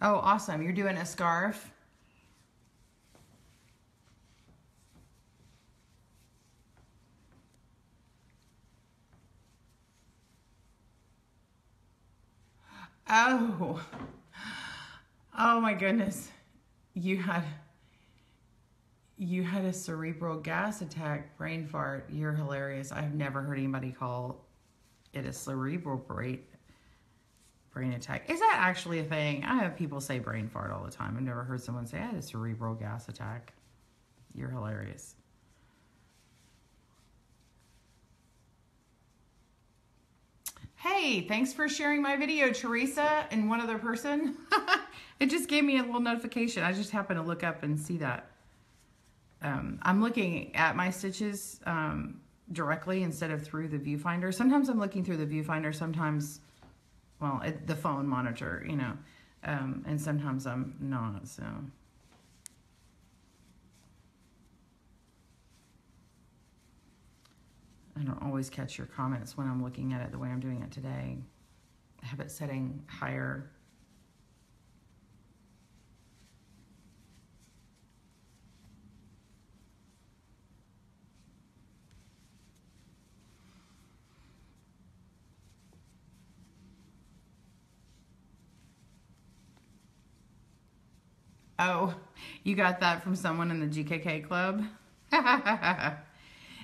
[SPEAKER 1] Oh, awesome. You're doing a scarf. Oh. Oh my goodness. You had a cerebral gas attack, brain fart. You're hilarious. I've never heard anybody call it a cerebral brain attack. Is that actually a thing? I have people say brain fart all the time. I've never heard someone say I had a cerebral gas attack. You're hilarious. Hey, thanks for sharing my video, Teresa, and one other person. It just gave me a little notification. I just happened to look up and see that. I'm looking at my stitches directly instead of through the viewfinder. Sometimes I'm looking through the viewfinder, sometimes, well, the phone monitor, you know, and sometimes I'm not, so. I don't always catch your comments when I'm looking at it the way I'm doing it today. I have it setting higher. Oh, you got that from someone in the GKK club?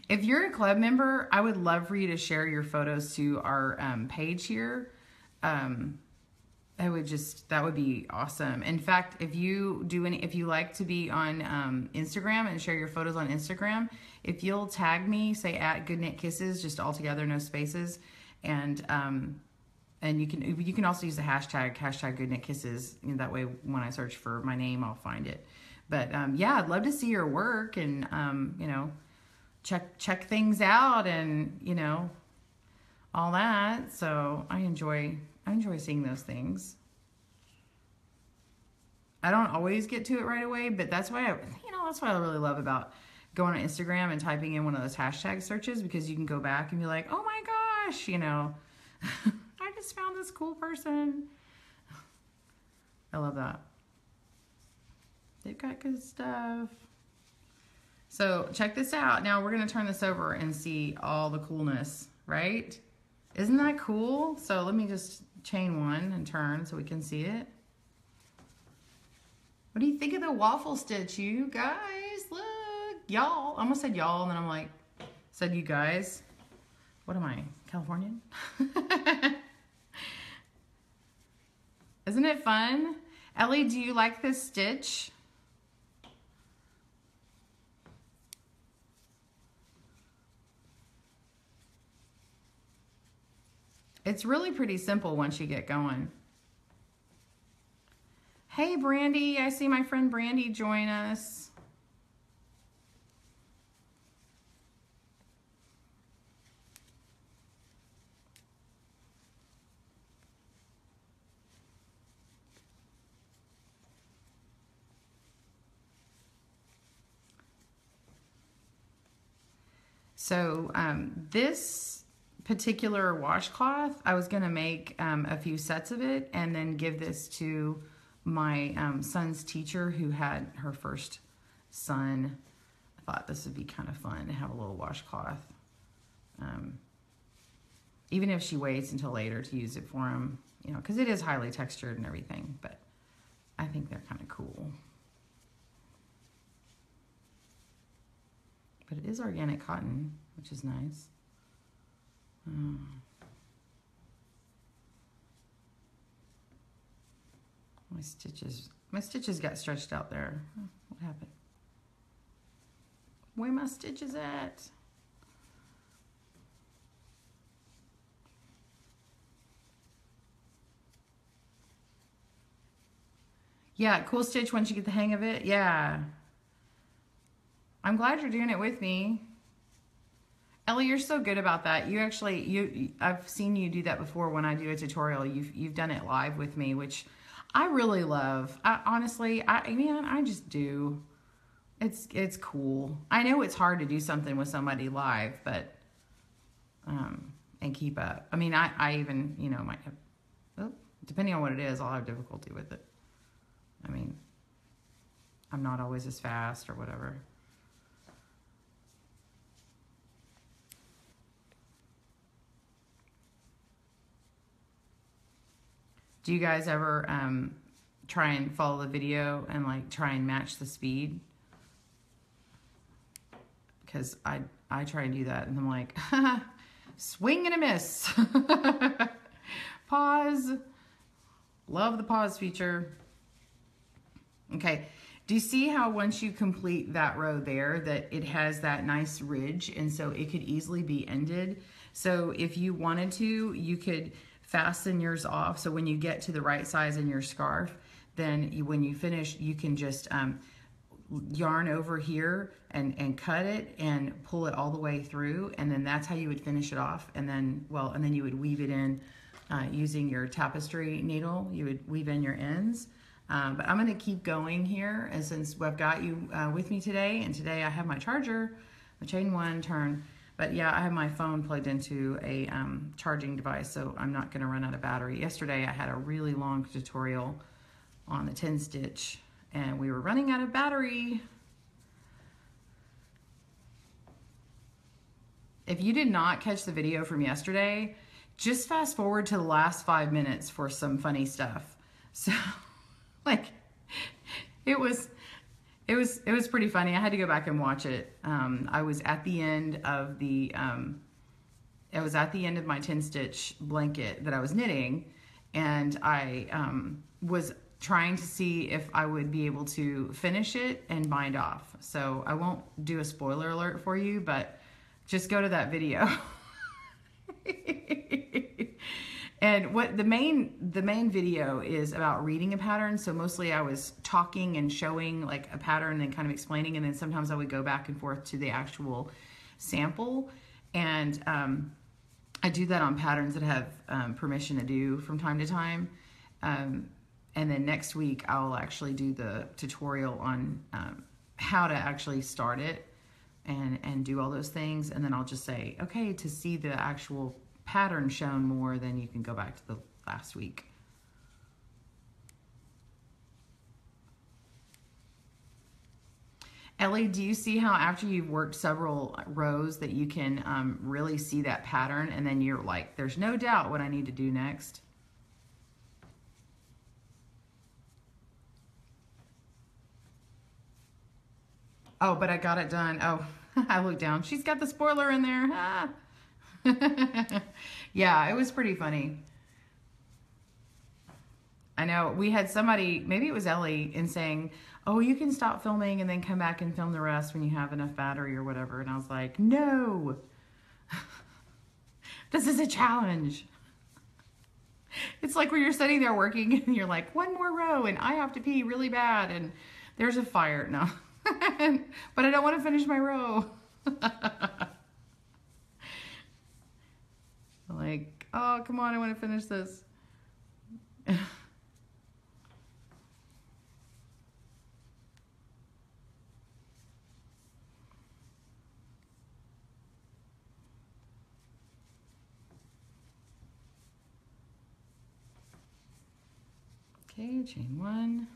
[SPEAKER 1] If you're a club member, I would love for you to share your photos to our page here. That would be awesome. In fact, if you like to be on Instagram and share your photos on Instagram, if you'll tag me, say @GoodKnitKisses, just all together, no spaces, and you can also use the hashtag #GoodKnitKisses. You know, that way, when I search for my name, I'll find it. But yeah, I'd love to see your work and you know, check things out and, you know, all that. So I enjoy seeing those things. I don't always get to it right away, but that's why that's what I really love about going on Instagram and typing in one of those hashtag searches, because you can go back and be like, oh my gosh, you know, I just found this cool person. I love that. They've got good stuff. So check this out. Now we're going to turn this over and see all the coolness, right? Isn't that cool? So let me just chain one and turn so we can see it. What do you think of the waffle stitch, you guys? Look, y'all. I almost said y'all, and then I'm like, said you guys. What am I, Californian? Isn't it fun? Ellie, do you like this stitch? It's really pretty simple once you get going. Hey, Brandy, I see my friend Brandy join us. So this particular washcloth, I was going to make a few sets of it and then give this to my son's teacher who had her first son. I thought this would be kind of fun to have a little washcloth. Even if she waits until later to use it for him, you know, because it is highly textured and everything, but I think they're kind of cool. But it is organic cotton, which is nice. My stitches got stretched out there. Oh, what happened? Where my stitches at? Yeah, cool stitch once you get the hang of it. Yeah. I'm glad you're doing it with me. Ellie, you're so good about that. You actually, I've seen you do that before when I do a tutorial. You've done it live with me, which I really love. Honestly, man, I just do. It's cool. I know it's hard to do something with somebody live, but and keep up. I mean, I even, you know, might have, oh, depending on what it is, I'll have difficulty with it. I mean, I'm not always as fast or whatever. Do you guys ever try and follow the video and like try and match the speed? Because I try and do that and I'm like, swing and a miss. Pause. Love the pause feature. Okay. Do you see how once you complete that row there that it has that nice ridge, and so it could easily be ended? So if you wanted to, you could fasten yours off. So when you get to the right size in your scarf, then when you finish, you can just yarn over here and cut it and pull it all the way through, and then that's how you would finish it off. And then, well, and then you would weave it in using your tapestry needle. You would weave in your ends. But I'm going to keep going here, and since I've got you with me today, and today I have my charger, the chain one turn. But yeah, I have my phone plugged into a charging device, so I'm not going to run out of battery. Yesterday I had a really long tutorial on the 10 stitch, and we were running out of battery. If you did not catch the video from yesterday, just fast forward to the last 5 minutes for some funny stuff. So, like, it was pretty funny. I had to go back and watch it. I was at the end of the my 10 stitch blanket that I was knitting, and I was trying to see if I would be able to finish it and bind off. So I won't do a spoiler alert for you, but just go to that video. And what the main video is about reading a pattern. So mostly I was talking and showing like a pattern and kind of explaining, and then sometimes I would go back and forth to the actual sample. And I do that on patterns that I have permission to do from time to time. And then next week I'll actually do the tutorial on how to actually start it and do all those things. And then I'll just say, okay, to see the actual pattern shown more, then you can go back to the last week. Ellie, do you see how after you've worked several rows that you can really see that pattern, and then you're like, there's no doubt what I need to do next? Oh, but I got it done. Oh, I looked down. She's got the spoiler in there. Ah. Yeah, it was pretty funny. I know we had somebody, maybe it was Ellie, in saying, oh, you can stop filming and then come back and film the rest when you have enough battery or whatever. And I was like, no, this is a challenge. It's like when you're sitting there working and you're like, one more row and I have to pee really bad and there's a fire. No, but I don't want to finish my row. Like, oh, come on, I want to finish this. Okay, chain one,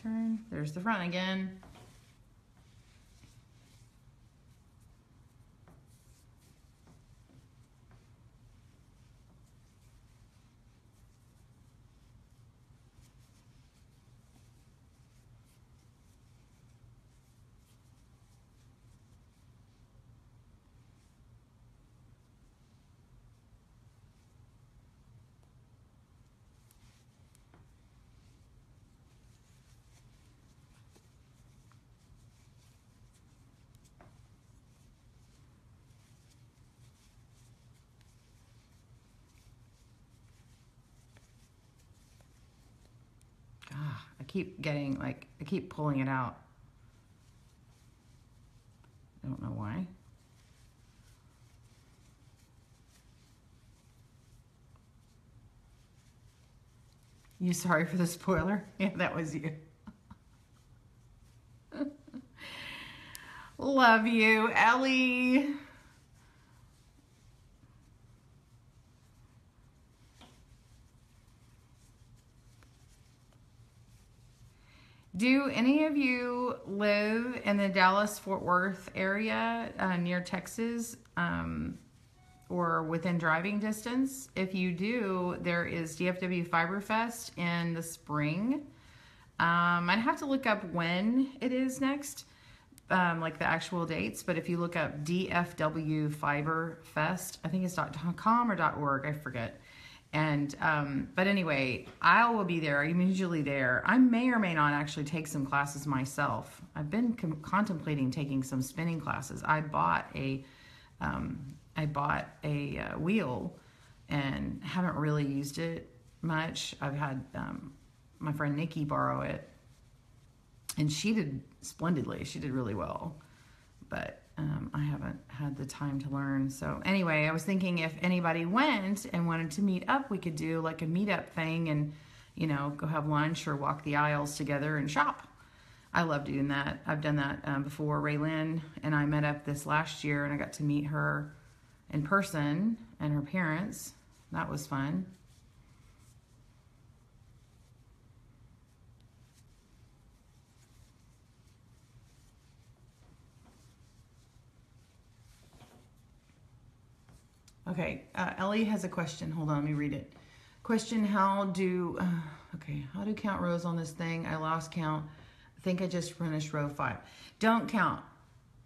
[SPEAKER 1] turn, there's the front again. I keep getting, like, I keep pulling it out. I don't know why. You sorry for the spoiler? Yeah, that was you. Love you, Ellie. Do any of you live in the Dallas-Fort Worth area near Texas or within driving distance? If you do, there is DFW Fiber Fest in the spring. I'd have to look up when it is next, like the actual dates, but if you look up DFW Fiber Fest, I think it's .com or .org, I forget. And, but anyway, I will be there. I'm usually there. I may or may not actually take some classes myself. I've been contemplating taking some spinning classes. I bought a wheel and haven't really used it much. I've had, my friend Nikki borrow it and she did splendidly. She did really well, but I haven't had the time to learn. So anyway, I was thinking if anybody went and wanted to meet up, we could do like a meetup thing and, you know, go have lunch or walk the aisles together and shop. I love doing that. I've done that before. Raylyn and I met up this last year and I got to meet her in person and her parents. That was fun. Okay, Ellie has a question. Hold on, let me read it. Question, how do count rows on this thing? I lost count. I think I just finished row 5. Don't count.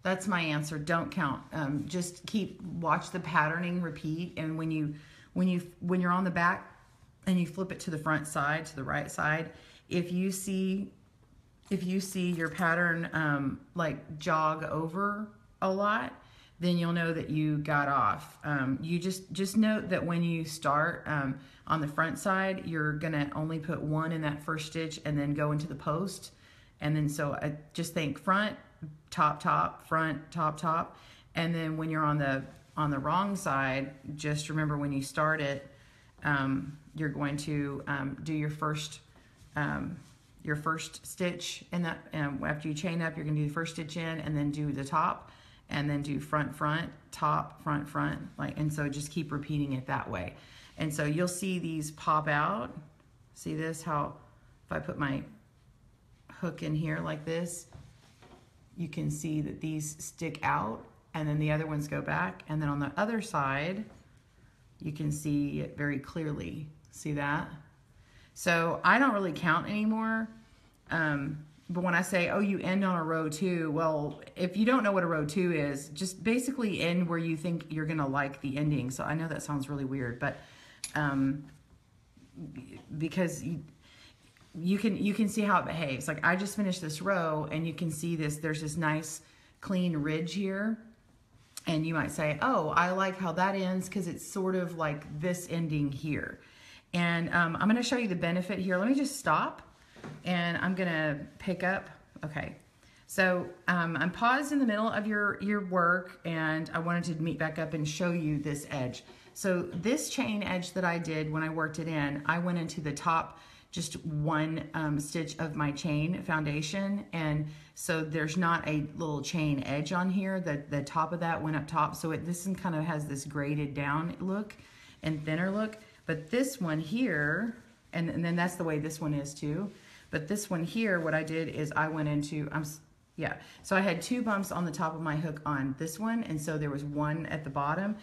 [SPEAKER 1] That's my answer. Don't count. Just watch the patterning repeat. And when you're on the back and you flip it to the front side, to the right side, if you see your pattern like jog over a lot, then you'll know that you got off. You just note that when you start on the front side, you're gonna only put 1 in that first stitch and then go into the post. And then so I just think front, top, top, front, top, top. And then when you're on the wrong side, just remember when you start it, you're going to do your first stitch in that, after you chain up, you're gonna do the first stitch in and then do the top. And then do front, front, top, front, front, and so just keep repeating it that way. And so you'll see these pop out. See this, how if I put my hook in here like this, you can see that these stick out and then the other ones go back. And then on the other side, you can see it very clearly. See that? So I don't really count anymore. But when I say, oh, you end on a row 2, well, if you don't know what a row 2 is, just basically end where you think you're going to like the ending. So I know that sounds really weird, but because you can see how it behaves. Like I just finished this row and you can see there's this nice clean ridge here. And you might say, oh, I like how that ends because it's sort of like this ending here. And I'm going to show you the benefit here. Let me just stop, and I'm going to pick up. Okay. So I'm paused in the middle of your work, and I wanted to meet back up and show you this edge. So this chain edge that I did when I worked it in, I went into the top just one stitch of my chain foundation, and so there's not a little chain edge on here. The top of that went up top, so this one kind of has this graded down look and thinner look. But this one here, and then that's the way this one is too. But this one here, what I did is I went into, so I had 2 bumps on the top of my hook on this one, and so there was 1 at the bottom.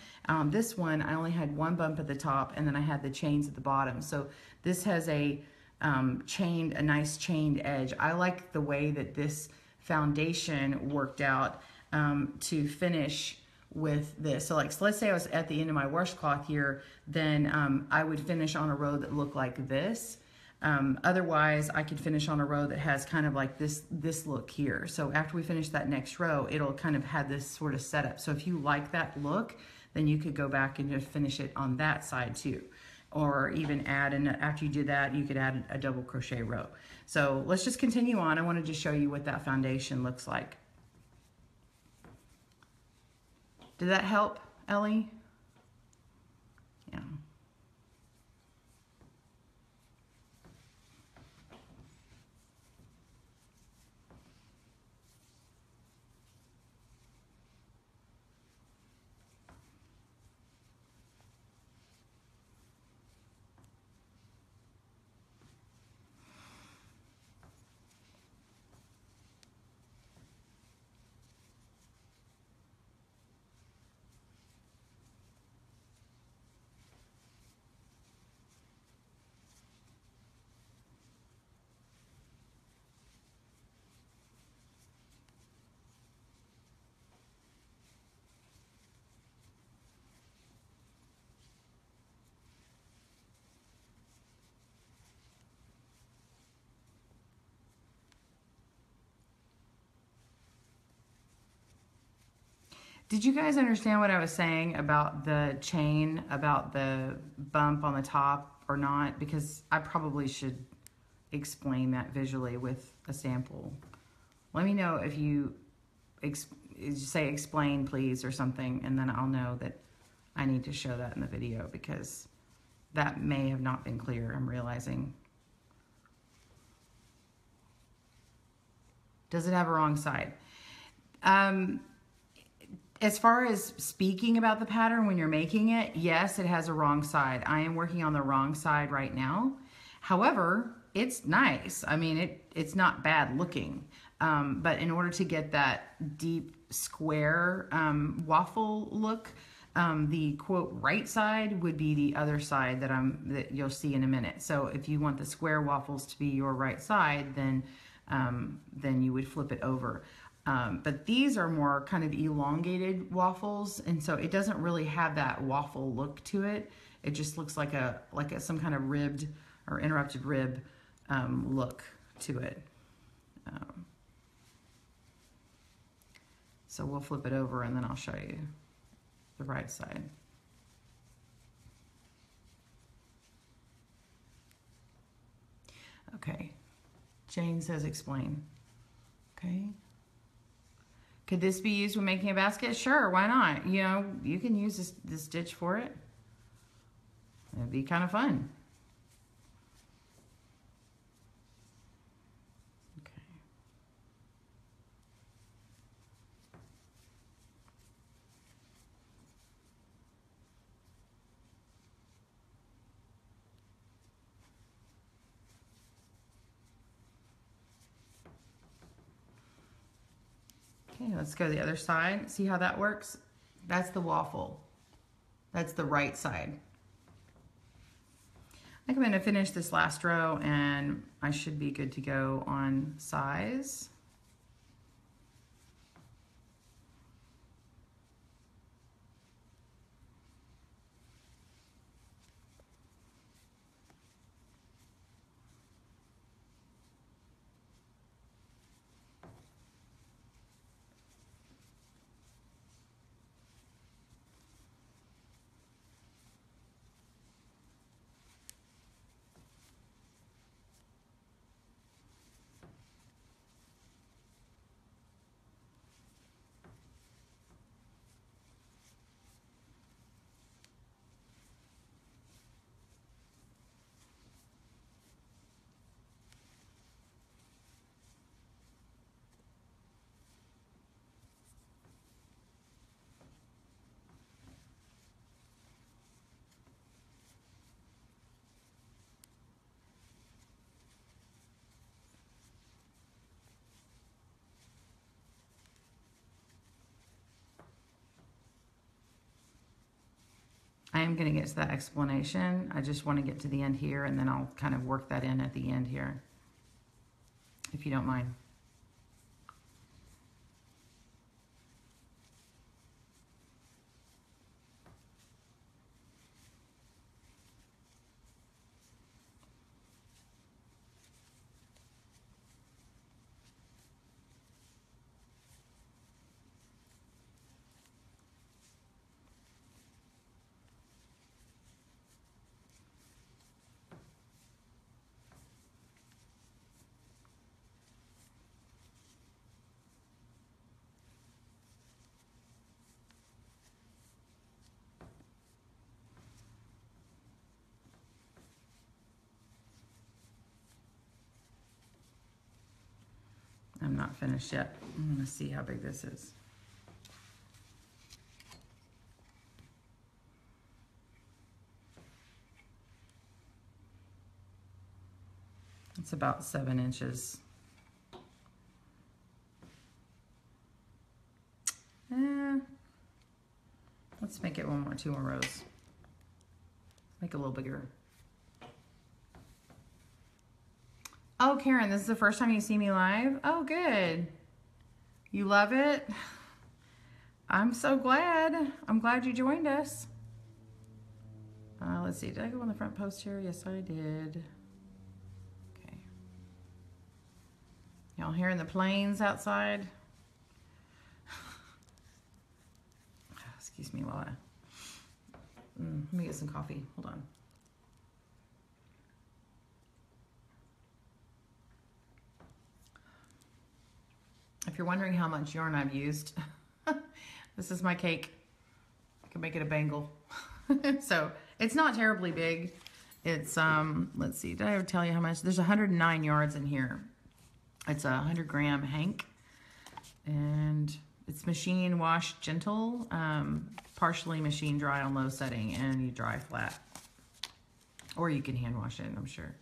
[SPEAKER 1] This one, I only had 1 bump at the top, and then I had the chains at the bottom. So this has a nice chained edge. I like the way that this foundation worked out to finish with this. So let's say I was at the end of my washcloth here, then I would finish on a row that looked like this. Otherwise, I could finish on a row that has kind of like this look here. So after we finish that next row, it'll kind of have this sort of setup. So if you like that look, then you could go back and just finish it on that side too. Or even add, and after you do that, you could add a double crochet row. So let's just continue on. I wanted to show you what that foundation looks like. Did that help, Ellie? Yeah. Did you guys understand what I was saying about the chain, about the bump on the top or not? Because I probably should explain that visually with a sample. Let me know if you say explain please or something, and then I'll know that I need to show that in the video, because that may have not been clear, I'm realizing. Does it have a wrong side? As far as speaking about the pattern when you're making it, yes, it has a wrong side. I am working on the wrong side right now. However, it's nice. I mean, it's not bad looking. But in order to get that deep square waffle look, the quote right side would be the other side that you'll see in a minute. So if you want the square waffles to be your right side, then you would flip it over. But these are more kind of elongated waffles, and so it doesn't really have that waffle look to it. It just looks like some kind of ribbed or interrupted rib look to it. So we'll flip it over, and then I'll show you the right side. Okay, Jane says explain. Okay. Could this be used when making a basket? Sure, why not? You know, you can use this stitch for it. It'd be kind of fun. Okay, let's go to the other side. See how that works? That's the waffle. That's the right side. I think I'm going to finish this last row, and I should be good to go on size. I am going to get to that explanation. I just want to get to the end here, and then I'll kind of work that in at the end here, if you don't mind. I'm not finished yet. I'm going to see how big this is. It's about 7 inches. Let's make it 2 more rows. Make it a little bigger. Oh, Karen, this is the first time you see me live? Oh, good. You love it? I'm so glad. I'm glad you joined us. Let's see. Did I go on the front post here? Yes, I did. Okay. Y'all hearing the planes outside? Excuse me while let me get some coffee. Hold on. If you're wondering how much yarn I've used, this is my cake. I can make it a bangle. So it's not terribly big. It's, let's see, did I ever tell you how much? There's 109 yards in here. It's a 100-gram hank. And it's machine wash gentle, partially machine dry on low setting, and you dry flat. Or you can hand wash it, I'm sure.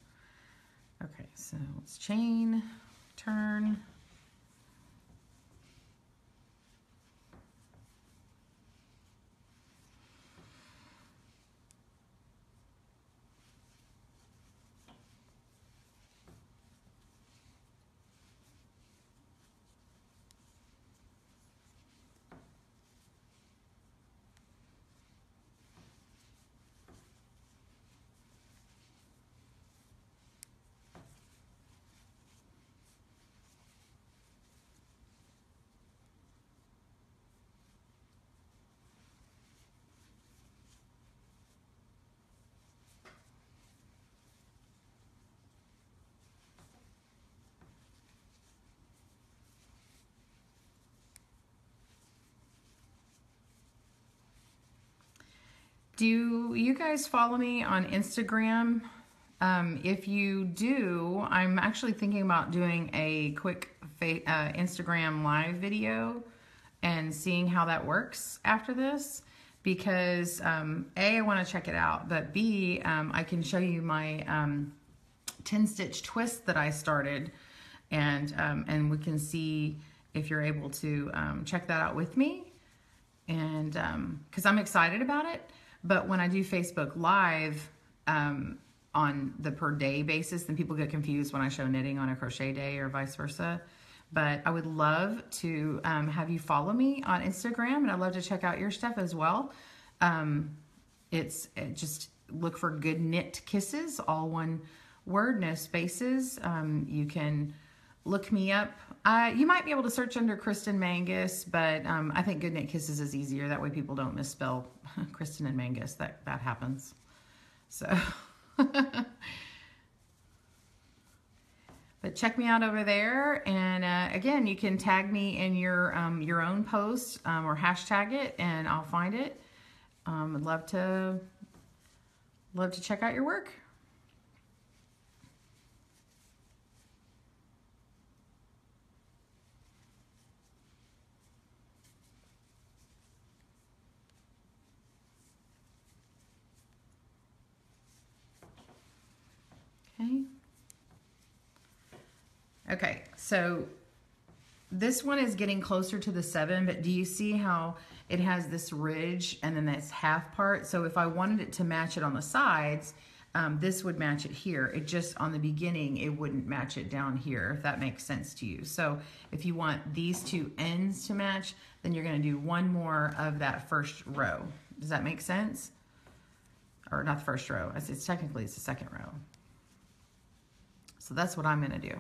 [SPEAKER 1] Okay, so let's chain, turn. Do you guys follow me on Instagram? If you do, I'm actually thinking about doing a quick Instagram live video and seeing how that works after this, because A, I want to check it out, but B, I can show you my 10 stitch twist that I started, and we can see if you're able to check that out with me, and because I'm excited about it. But when I do Facebook Live on the per day basis, then people get confused when I show knitting on a crochet day or vice versa. But I would love to have you follow me on Instagram, and I'd love to check out your stuff as well. Just look for Good Knit Kisses, all one word, no spaces. You can look me up. You might be able to search under Kristen Mangus, but I think Good Knit Kisses is easier. That way people don't misspell Kristen and Mangus. That happens. So, but check me out over there. And again, you can tag me in your own post or hashtag it, and I'll find it. I'd love to check out your work. Okay, so this one is getting closer to the 7, but do you see how it has this ridge and then this half part? So if I wanted it to match it on the sides, this would match it here. It just, on the beginning, it wouldn't match it down here, if that makes sense to you. So if you want these two ends to match, then you're going to do one more of that first row. Does that make sense? Or not the first row. It's technically it's the second row. So that's what I'm going to do.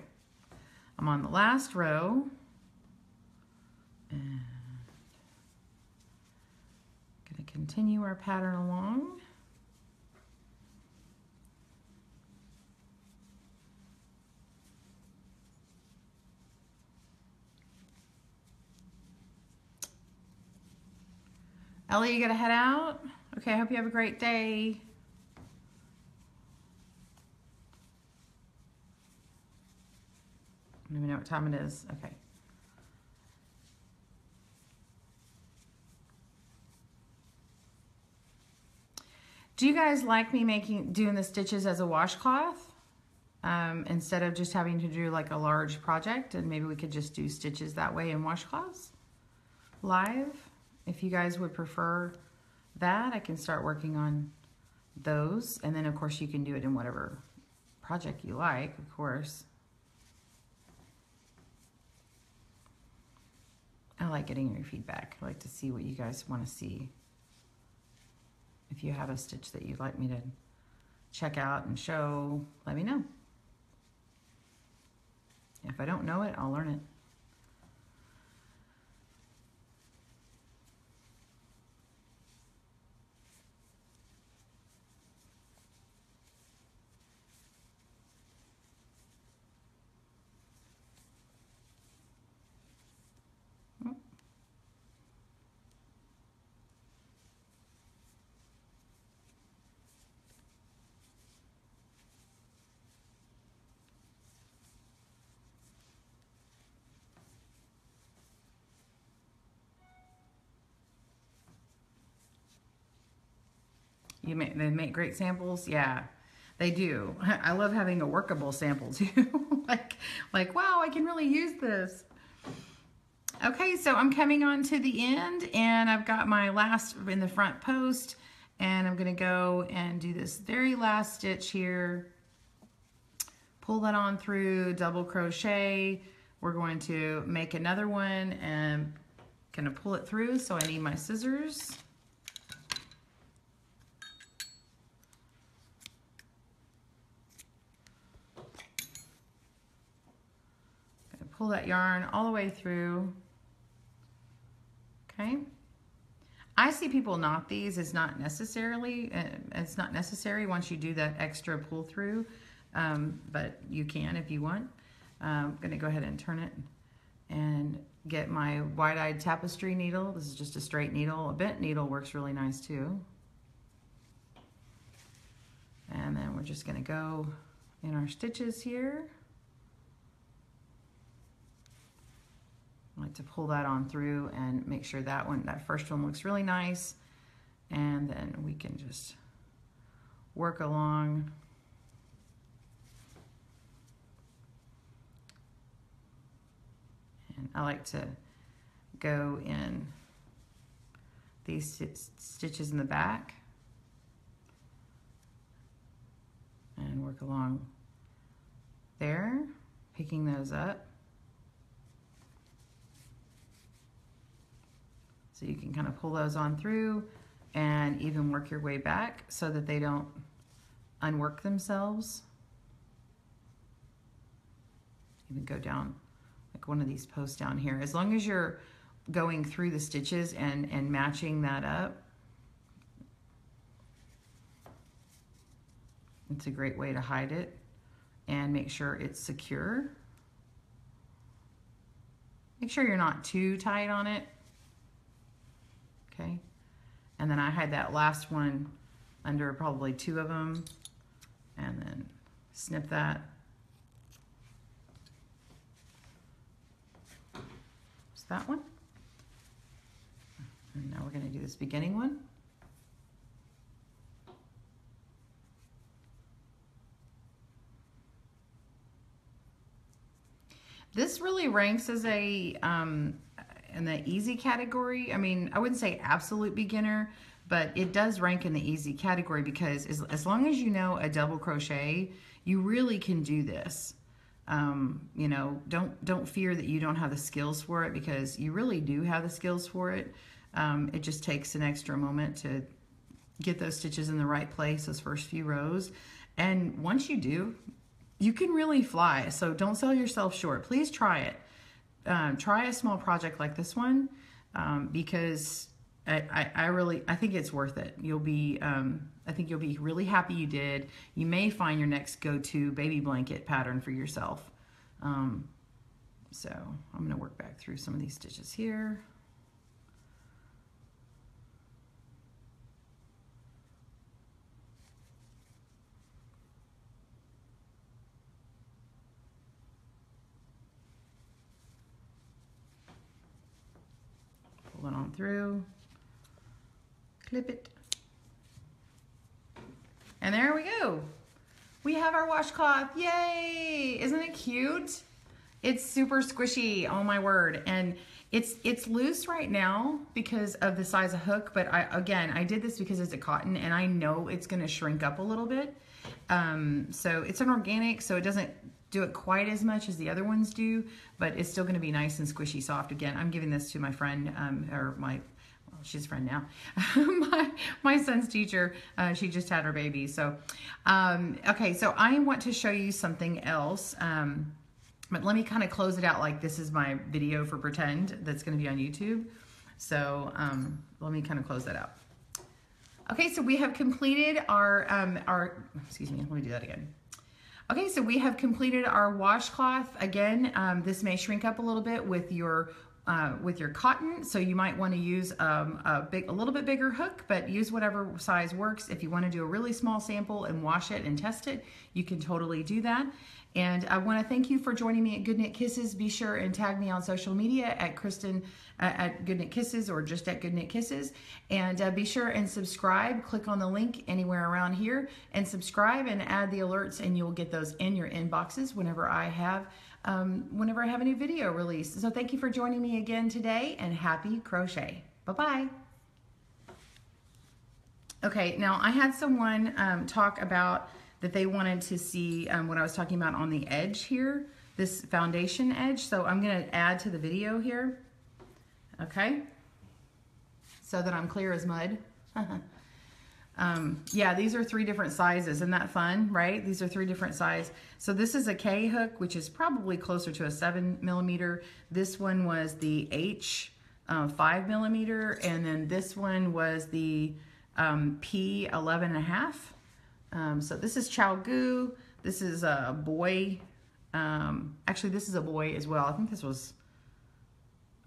[SPEAKER 1] I'm on the last row. And going to continue our pattern along. Ellie, you gotta head out? Okay, I hope you have a great day. I don't even know what time it is. Okay. Do you guys like me doing the stitches as a washcloth? Instead of just having to do like a large project, and maybe we could just do stitches that way in washcloths live. If you guys would prefer that, I can start working on those. And then of course you can do it in whatever project you like, of course. I like getting your feedback. I like to see what you guys want to see. If you have a stitch that you'd like me to check out and show, let me know. If I don't know it, I'll learn it. They make great samples. Yeah, they do. I love having a workable sample too. like, wow, I can really use this. Okay, so I'm coming on to the end, and I've got my last in the front post, and I'm gonna go and do this very last stitch here. Pull that on through, double crochet. We're going to make another one and gonna pull it through, so I need my scissors. Pull that yarn all the way through. Okay. I see people knot these. It's not necessary once you do that extra pull through, but you can if you want. I'm going to go ahead and turn it and get my wide-eyed tapestry needle. This is just a straight needle. A bent needle works really nice too. And then we're just going to go in our stitches here. I like to pull that on through and make sure that first one looks really nice, and then we can just work along. And I like to go in these stitches in the back and work along there, picking those up. So you can kind of pull those on through and even work your way back so that they don't unwork themselves. Even go down like one of these posts down here. As long as you're going through the stitches and matching that up, it's a great way to hide it and make sure it's secure. Make sure you're not too tight on it. Okay, and then I had that last one under probably 2 of them, and then snip that. It's that one. And now we're going to do this beginning one. This really ranks as a in the easy category. I mean, I wouldn't say absolute beginner, but it does rank in the easy category because as long as you know a double crochet, you really can do this. You know, don't fear that you don't have the skills for it, because you really do have the skills for it. It just takes an extra moment to get those stitches in the right place, those first few rows. And once you do, you can really fly. So don't sell yourself short. Please try it. Try a small project like this one, because I think it's worth it. You'll be, I think you'll be really happy you did. You may find your next go-to baby blanket pattern for yourself. So I'm going to work back through some of these stitches here. Pull it on through. Clip it. And there we go. We have our washcloth. Yay! Isn't it cute? It's super squishy, oh my word. And it's loose right now because of the size of hook, but I did this because it's a cotton and I know it's gonna shrink up a little bit. So it's an organic, so it doesn't do it quite as much as the other ones do, but it's still gonna be nice and squishy soft. Again, I'm giving this to my friend, she's a friend now. my son's teacher, she just had her baby. So, okay, so I want to show you something else. But let me kind of close it out like this is my video for pretend that's going to be on YouTube. So let me kind of close that out. Okay, so we have completed our excuse me, let me do that again. Okay, so we have completed our washcloth. Again, this may shrink up a little bit with your cotton, so you might want to use a little bit bigger hook, but use whatever size works. If you want to do a really small sample and wash it and test it, you can totally do that. And I want to thank you for joining me at Good Knit Kisses. Be sure and tag me on social media at Kristen at Good Knit Kisses, or just at Good Knit Kisses. And be sure and subscribe. Click on the link anywhere around here and subscribe and add the alerts, and you'll get those in your inboxes whenever I have a new video released. So thank you for joining me again today, and happy crochet. Bye-bye. Okay, now I had someone talk about that they wanted to see what I was talking about on the edge here, this foundation edge. So I'm going to add to the video here, okay, so that I'm clear as mud. Yeah, these are 3 different sizes. Isn't that fun, right? These are 3 different sizes. So this is a K hook, which is probably closer to a 7mm. This one was the H 5mm, and then this one was the P 11.5. So this is Chow Goo. This is a boy. Actually, this is a boy as well. I think this was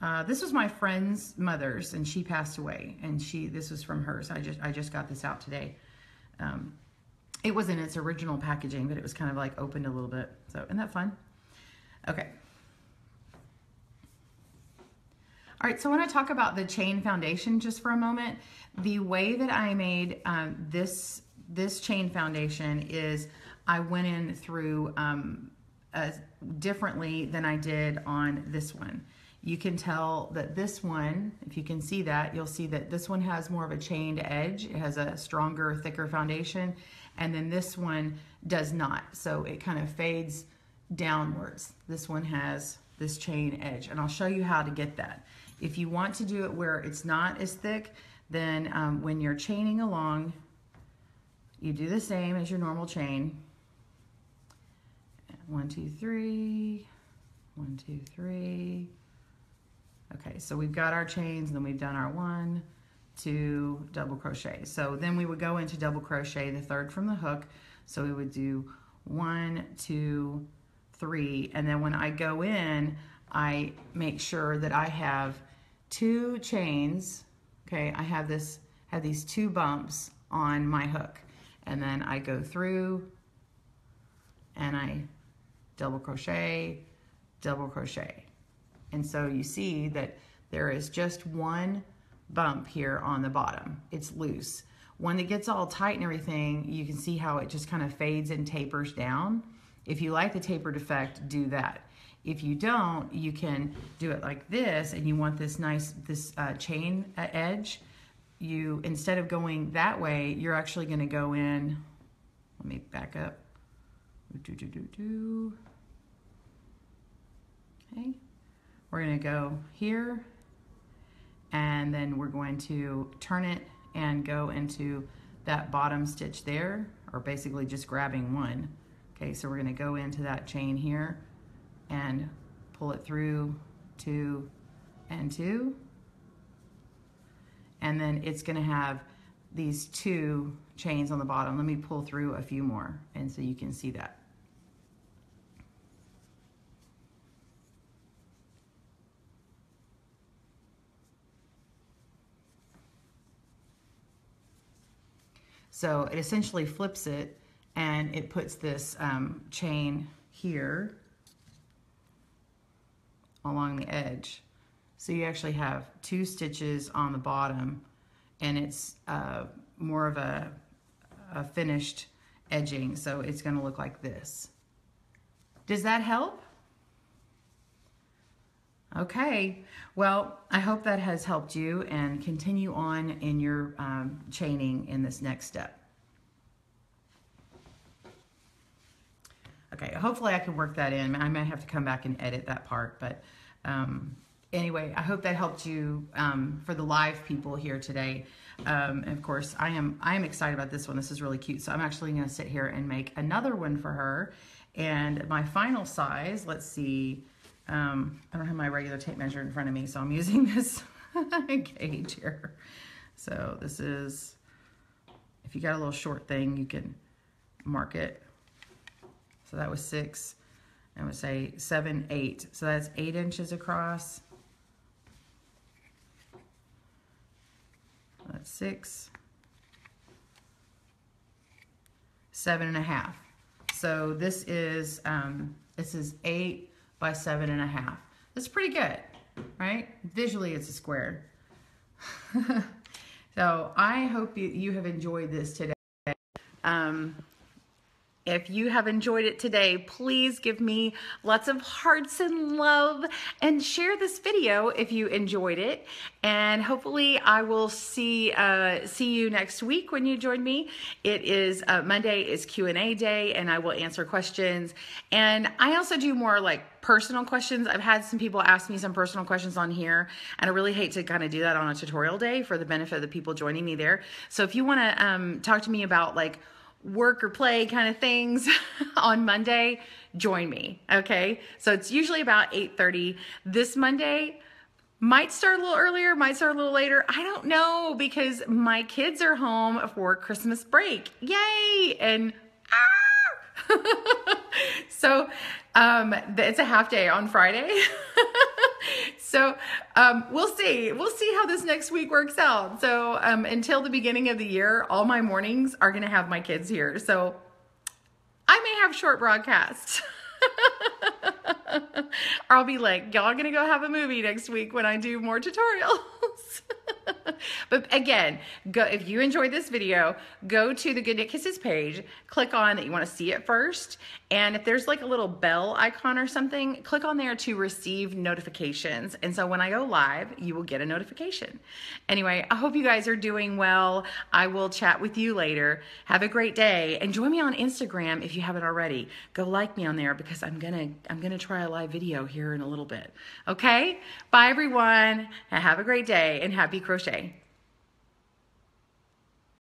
[SPEAKER 1] my friend's mother's, and she passed away, and this was from hers. I just got this out today. It was in its original packaging, but it was kind of like opened a little bit. So isn't that fun? Okay. All right, so I want to talk about the chain foundation just for a moment. The way that I made this chain foundation is I went in through differently than I did on this one. You can tell that this one, if you can see that, you'll see that this one has more of a chained edge. It has a stronger, thicker foundation, and then this one does not. So it kind of fades downwards. This one has this chain edge, and I'll show you how to get that. If you want to do it where it's not as thick, then when you're chaining along, you do the same as your normal chain. 1, 2, 3, 1, 2, 3. Okay, so we've got our chains, and then we've done our 1, 2 double crochet. So then we would go into double crochet the 3rd from the hook. So we would do 1, 2, 3, and then when I go in, I make sure that I have 2 chains. Okay, I have these 2 bumps on my hook, and then I go through and I double crochet, and so you see that there is just 1 bump here on the bottom. It's loose. When it gets all tight and everything, you can see how it just kind of fades and tapers down. If you like the tapered effect, do that. If you don't, you can do it like this, and you want this nice, chain edge. You, instead of going that way, you're actually going to go in, let me back up. Okay, we're going to go here, and then we're going to turn it and go into that bottom stitch there, or basically just grabbing one. Okay, so we're going to go into that chain here and pull it through 2 and 2, and then it's going to have these 2 chains on the bottom. Let me pull through a few more, and so you can see that. So it essentially flips it, and it puts this chain here along the edge. So you actually have 2 stitches on the bottom, and it's more of a finished edging, so it's going to look like this. Does that help? Okay, well, I hope that has helped you, and continue on in your chaining in this next step. Okay, hopefully I can work that in. I might have to come back and edit that part, but anyway, I hope that helped you for the live people here today. And of course, I am excited about this one. This is really cute. So I'm actually going to sit here and make another one for her. And my final size, let's see, I don't have my regular tape measure in front of me, so I'm using this gauge here. So this is, if you got a little short thing, you can mark it. So that was 6, and would say 7, 8. So that's 8 inches across. That's 6, 7.5. So this is 8 by 7.5. That's pretty good, right? Visually, it's a square. So I hope you have enjoyed this today. If you have enjoyed it today, please give me lots of hearts and love, and share this video if you enjoyed it. And hopefully I will see you next week when you join me. It is Monday is Q&A day, and I will answer questions. And I also do more like personal questions. I've had some people ask me some personal questions on here, and I really hate to kind of do that on a tutorial day for the benefit of the people joining me there. So if you want to talk to me about like work or play kind of things on Monday, join me, okay? So it's usually about 8:30. This Monday might start a little earlier, might start a little later. I don't know, because my kids are home for Christmas break. Yay! And so it's a half day on Friday. So we'll see how this next week works out. So until the beginning of the year, all my mornings are gonna have my kids here. So I may have short broadcasts. Or I'll be like, y'all gonna go have a movie next week when I do more tutorials. But again, if you enjoyed this video, go to the Good Knit Kisses page, click on that you want to see it first, and if there's like a little bell icon or something, click on there to receive notifications. And so when I go live, you will get a notification. Anyway, I hope you guys are doing well. I will chat with you later. Have a great day, and join me on Instagram if you haven't already. Go like me on there, because I'm gonna try a live video here in a little bit. Okay? Bye everyone. Have a great day, and happy crochet.